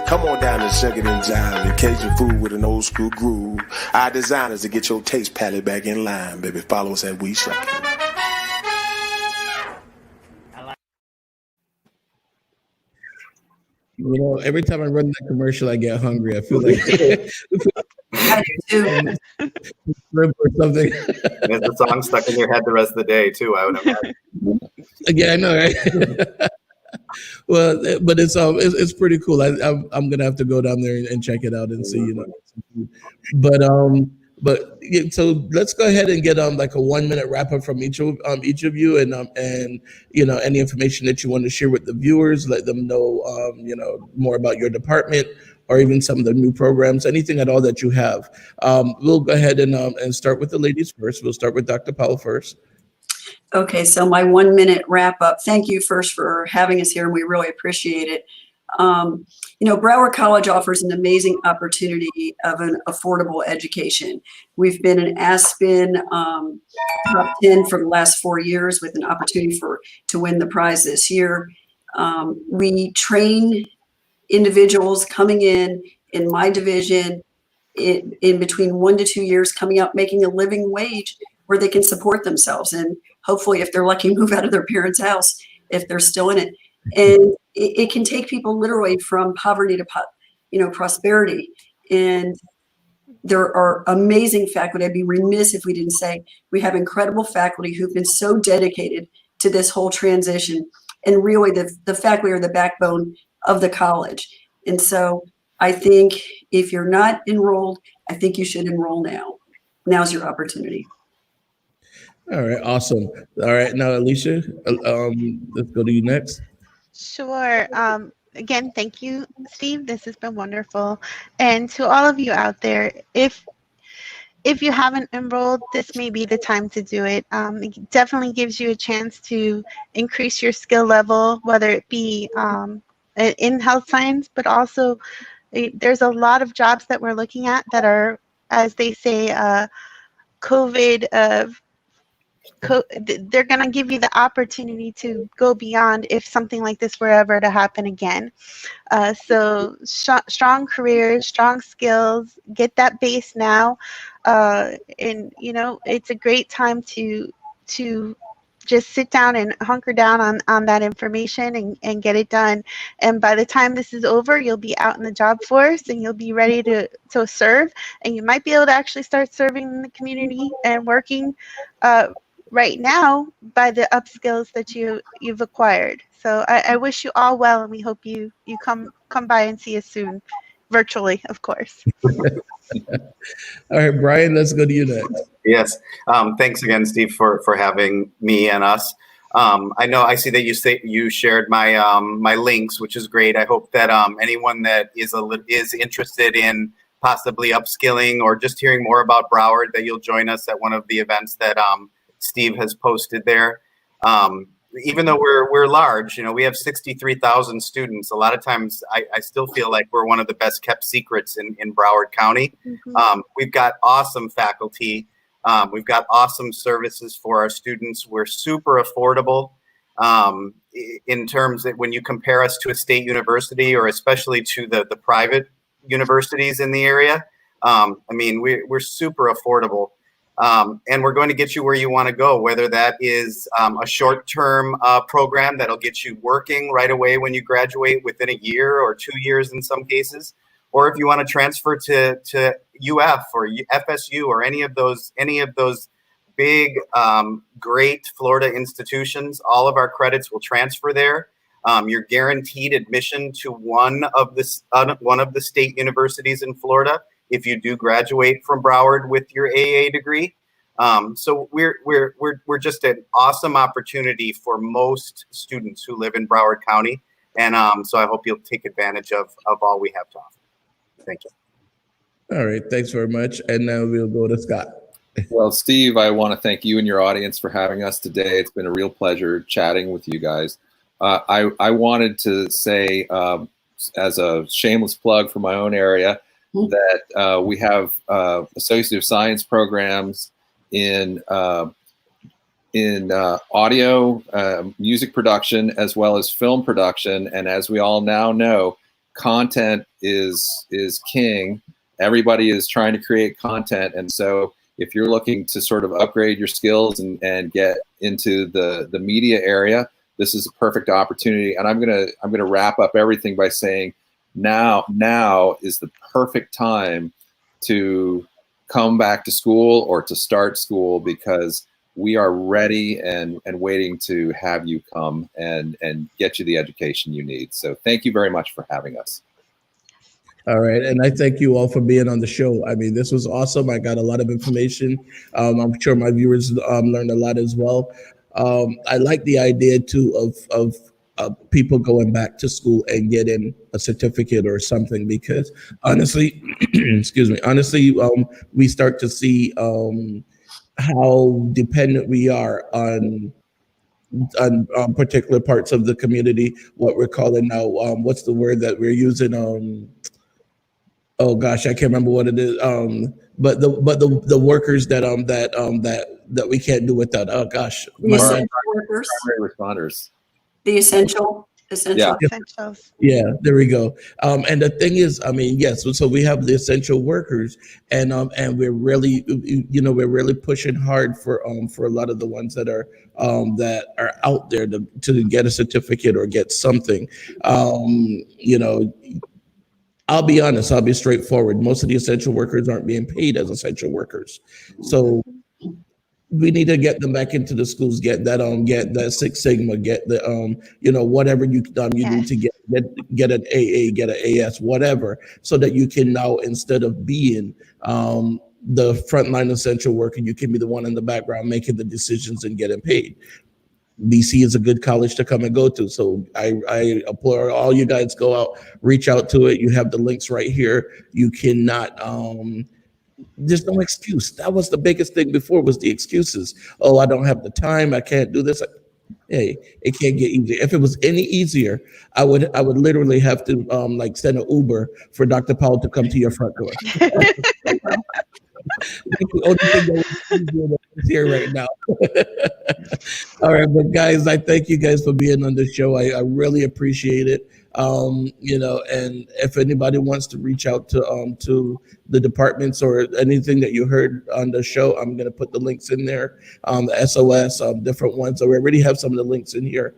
Come on down and shuck it and jive and Cajun food with an old school groove. Our designers to get your taste palette back in line, baby. Follow us at We Shuck It. Every time I run that commercial, I get hungry. I feel like I do too. shrimp or something. There's the song stuck in your head the rest of the day too, I would imagine. Yeah, I know, right? Well, but it's pretty cool. I'm gonna have to go down there and check it out and see, But so let's go ahead and get like a 1 minute wrap up from each of you, and any information that you want to share with the viewers. Let them know more about your department or even some of the new programs, anything at all that you have. We'll go ahead and start with the ladies first. We'll start with Dr. Powell first. Okay, so my 1 minute wrap up. Thank you first for having us here, and we really appreciate it. Broward College offers an amazing opportunity of an affordable education. We've been an Aspen top 10 for the last 4 years with an opportunity to win the prize this year. We train individuals coming in my division in between 1 to 2 years, coming up, making a living wage where they can support themselves. And hopefully, if they're lucky, move out of their parents' house if they're still in it. And it can take people literally from poverty to prosperity. And there are amazing faculty. I'd be remiss if we didn't say we have incredible faculty who've been so dedicated to this whole transition. And really, the faculty are the backbone of the college. And so I think if you're not enrolled, I think you should enroll now. Now's your opportunity. All right, awesome. All right, now Alicia, let's go to you next. Sure. Again, thank you, Steve. This has been wonderful. And to all of you out there, if you haven't enrolled, this may be the time to do it. It definitely gives you a chance to increase your skill level, whether it be in health science, but also there's a lot of jobs that we're looking at that are, as they say, they're going to give you the opportunity to go beyond if something like this were ever to happen again. So strong careers, strong skills, get that base now. And, it's a great time to just sit down and hunker down on that information and get it done. And by the time this is over, you'll be out in the job force and you'll be ready to serve. And you might be able to actually start serving in the community and working right now by the upskills that you've acquired. So I wish you all well, and we hope you come by and see us soon, virtually, of course. All right, Bryan, let's go to you next. Yes. Thanks again, Steve, for having me and us. I see that you shared my my links, which is great. I hope that anyone that is interested in possibly upskilling or just hearing more about Broward, that you'll join us at one of the events that Steve has posted there. Even though we're large, we have 63,000 students. A lot of times I still feel like we're one of the best kept secrets in Broward County. Mm-hmm. We've got awesome faculty. We've got awesome services for our students. We're super affordable in terms that when you compare us to a state university or especially to the private universities in the area. We're super affordable. And we're going to get you where you want to go, whether that is a short-term program that'll get you working right away when you graduate within a year or 2 years in some cases, or if you want to transfer to UF or FSU or any of those big, great Florida institutions. All of our credits will transfer there. You're guaranteed admission to one of the state universities in Florida if you do graduate from Broward with your AA degree. So we're just an awesome opportunity for most students who live in Broward County. And so I hope you'll take advantage of all we have to offer. Thank you. All right, thanks very much. And now we'll go to Scott. Well, Steve, I want to thank you and your audience for having us today. It's been a real pleasure chatting with you guys. I wanted to say, as a shameless plug for my own area, that we have Associate of Science programs in audio, music production, as well as film production. And as we all now know, content is king. Everybody is trying to create content. And so if you're looking to sort of upgrade your skills and get into the media area, this is a perfect opportunity. And I'm gonna wrap up everything by saying now is the perfect time to come back to school or to start school, because we are ready and waiting to have you come and get you the education you need. So thank you very much for having us. All right, and I thank you all for being on the show. I mean, this was awesome. I got a lot of information. I'm sure my viewers learned a lot as well. I like the idea too of people going back to school and getting a certificate or something, because honestly, we start to see how dependent we are on on particular parts of the community. What we're calling now, what's the word that we're using? Oh gosh, I can't remember what it is. But the workers that we can't do without. Oh gosh, The my essential workers, Primary responders. the essential. Yeah. Essentials. Yeah, there we go. And the thing is, I mean, yes, so we have the essential workers, and we're really, we're really pushing hard for a lot of the ones that are out there to get a certificate or get something. I'll be honest, I'll be straightforward. Most of the essential workers aren't being paid as essential workers, so we need to get them back into the schools, get that Six Sigma, get the whatever you need to get an AA, get an AS, whatever, so that you can now, instead of being the frontline essential worker, you can be the one in the background making the decisions and getting paid. BC is a good college to come and go to, so I implore all you guys, go out, reach out to it. You have the links right here. You cannot there's no excuse. That was the biggest thing before, was the excuses. Oh, I don't have the time, I can't do this. Hey, it can't get easier. If it was any easier, I would literally have to send an Uber for Dr. Powell to come to your front door. The only thing that was easier than is here right now. All right, but guys, I thank you guys for being on the show. I really appreciate it. And if anybody wants to reach out to the departments or anything that you heard on the show, I'm going to put the links in there. The SOS, different ones. So we already have some of the links in here.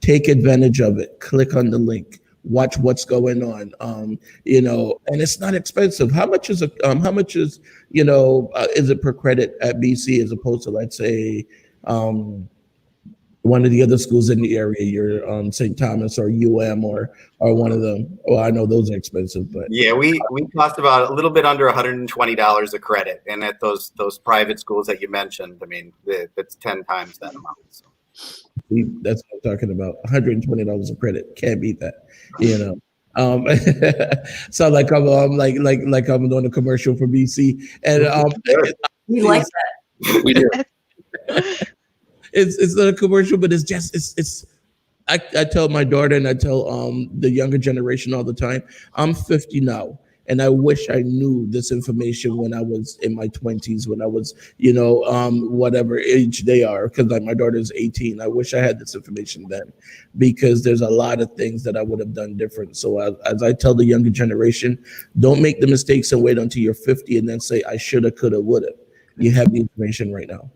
Take advantage of it. Click on the link. Watch what's going on. And it's not expensive. How much is is it per credit at BC as opposed to, let's say, one of the other schools in the area, your St. Thomas or UM or one of them? Well, I know those are expensive, but yeah, we cost about a little bit under $120 a credit, and at those private schools that you mentioned, I mean, it's 10 times that amount. So. That's what I'm talking about. $120 a credit, can't beat that. So like I'm doing a commercial for BC, and We like that. We do. It's not a commercial, but it's just I tell my daughter and I tell the younger generation all the time, I'm 50 now, and I wish I knew this information when I was in my 20s, when I was whatever age they are, because like my daughter's 18. I wish I had this information then, because there's a lot of things that I would have done different. So as I tell the younger generation, don't make the mistakes and wait until you're 50 and then say I shoulda, coulda, woulda. You have the information right now.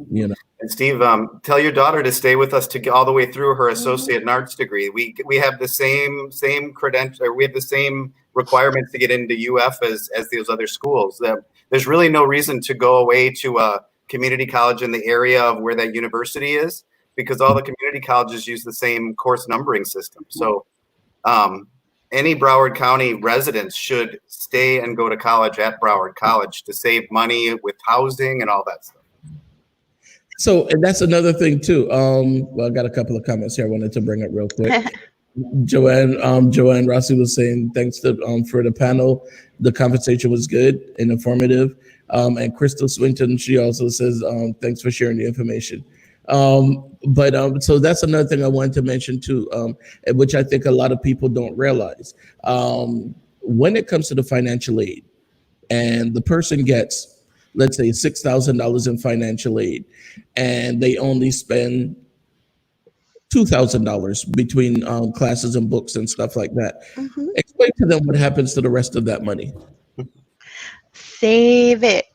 And Steve, tell your daughter to stay with us to get all the way through her associate in arts degree. We have the same credential, or we have the same requirements to get into UF as those other schools. There's really no reason to go away to a community college in the area of where that university is, because all the community colleges use the same course numbering system. So any Broward County residents should stay and go to college at Broward College to save money with housing and all that stuff. So, and that's another thing too. Well, I got a couple of comments here I wanted to bring up real quick. Joanne Rossi was saying, thanks for the panel. The conversation was good and informative. And Crystal Swinton, she also says, thanks for sharing the information. So that's another thing I wanted to mention too, which I think a lot of people don't realize. When it comes to the financial aid, and the person gets, let's say, $6,000 in financial aid, and they only spend $2,000 between classes and books and stuff like that. Mm-hmm. Explain to them what happens to the rest of that money. Save it.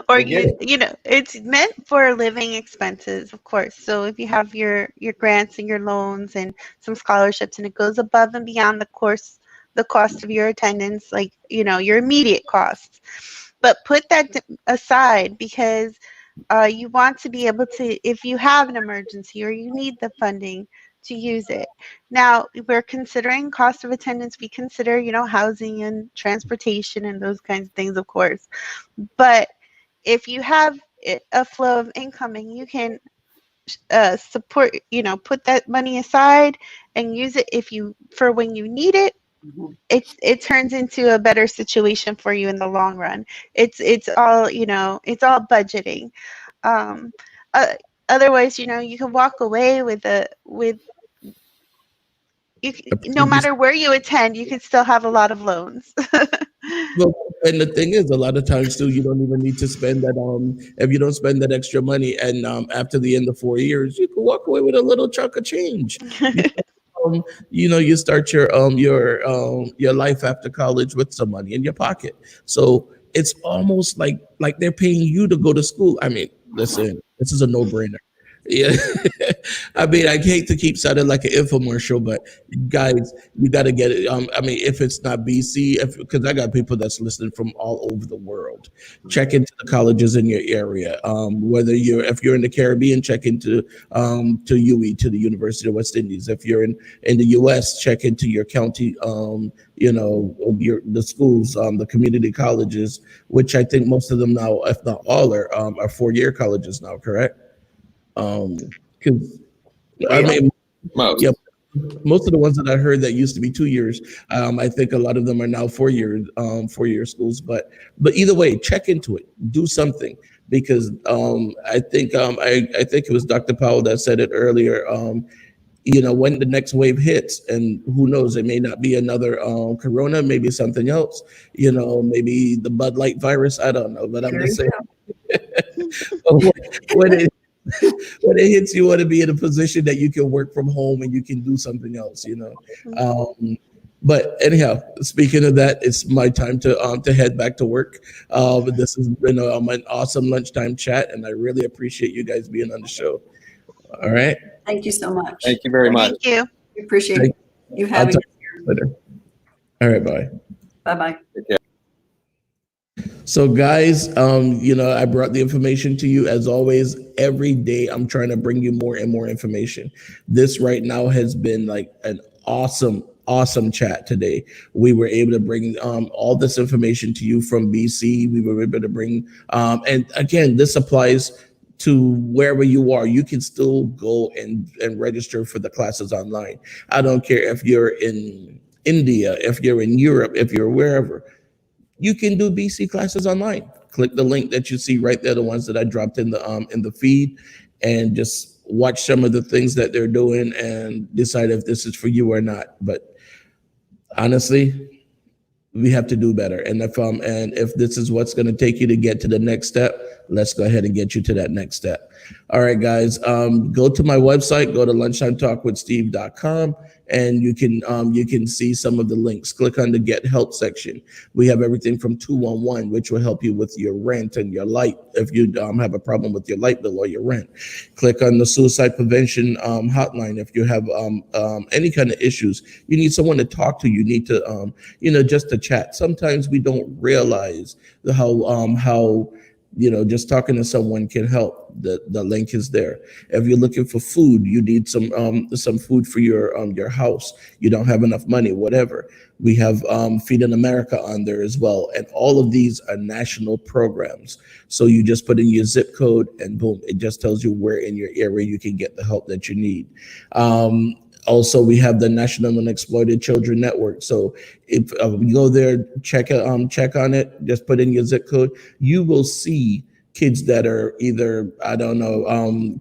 Or it's meant for living expenses, of course. So if you have your grants and your loans and some scholarships, and it goes above and beyond the cost of your attendance, like your immediate costs. But put that aside, because you want to be able to, if you have an emergency or you need the funding, to use it. Now, we're considering cost of attendance. We consider, housing and transportation and those kinds of things, of course. But if you have a flow of income and you can support, put that money aside and use it for when you need it, it turns into a better situation for you in the long run. It's all, it's all budgeting. otherwise, you can walk away with no matter where you attend, you can still have a lot of loans. Well, and the thing is, a lot of times too, you don't even need to spend that. If you don't spend that extra money, and after the end of 4 years, you can walk away with a little chunk of change. You start your life after college with some money in your pocket. So it's almost like they're paying you to go to school. I mean, listen, this is a no-brainer. Yeah, I mean, I hate to keep sounding like an infomercial, but guys, you got to get it. I mean, if it's not BC, because I got people that's listening from all over the world, check into the colleges in your area. If you're in the Caribbean, check into to UE, to the University of West Indies. If you're in the U.S., check into your county. The schools, the community colleges, which I think most of them now, if not all, are 4-year colleges now, correct? Because I mean, most of the ones that I heard that used to be 2 years, I think a lot of them are now 4-year schools. But either way, check into it, do something, because I think it was Dr. Powell that said it earlier. When the next wave hits, and who knows, it may not be another corona, maybe something else, maybe the Bud Light virus. I don't know, but I'm just saying. When it hits, you want to be in a position that you can work from home and you can do something else, But anyhow, speaking of that, it's my time to head back to work. This has been an awesome lunchtime chat, and I really appreciate you guys being on the show. All right. Thank you so much. Thank you very much. Thank you. We appreciate you having us here. Later. All right. Bye. Bye-bye. Take care. So guys, I brought the information to you as always. Every day I'm trying to bring you more and more information. This right now has been like an awesome chat today. We were able to bring all this information to you from BC. We were able to bring, and again, this applies to wherever you are. You can still go and register for the classes online. I don't care if you're in India, if you're in Europe, if you're wherever. You can do BC classes online. Click the link that you see right there, the ones that I dropped in the feed, and just watch some of the things that they're doing and decide if this is for you or not. But honestly, we have to do better. And if this is what's going to take you to get to the next step, let's go ahead and get you to that next step. All right, guys, go to my website, go to lunchtimetalkwithsteve.com, and you can see some of the links. Click on the Get Help section. We have everything from 211, which will help you with your rent and your light if you have a problem with your light bill or your rent. Click on the Suicide Prevention hotline if you have any kind of issues. You need someone to talk to. You need to just to chat. Sometimes we don't realize how just talking to someone can help. The link is there. If you're looking for food, you need some food for your house. You don't have enough money, whatever. We have Feeding America on there as well. And all of these are national programs. So you just put in your zip code and boom, it just tells you where in your area you can get the help that you need. Also, we have the National Unexploited Children Network. So if you go there, check on it, just put in your zip code, you will see kids that are either,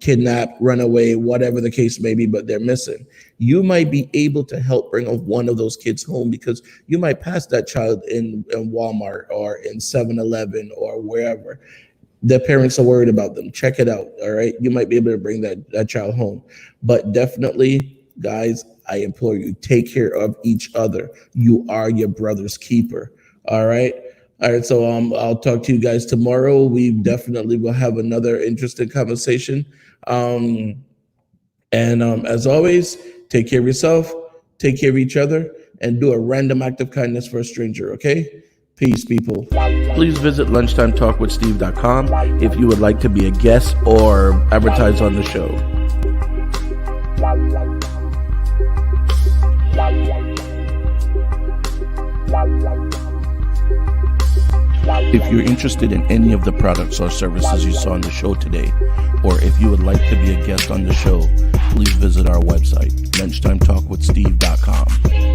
kidnapped, run away, whatever the case may be, but they're missing. You might be able to help bring one of those kids home, because you might pass that child in Walmart or in 7-Eleven or wherever. Their parents are worried about them. Check it out, all right? You might be able to bring that child home. But definitely, guys, I implore you, take care of each other. You are your brother's keeper. All right. So I'll talk to you guys tomorrow. We definitely will have another interesting conversation. And as always, take care of yourself, take care of each other, and do a random act of kindness for a stranger. Okay. Peace, people. Please visit lunchtimetalkwithsteve.com if you would like to be a guest or advertise on the show. If you're interested in any of the products or services you saw on the show today, or if you would like to be a guest on the show, please visit our website, lunchtimetalkwithsteve.com.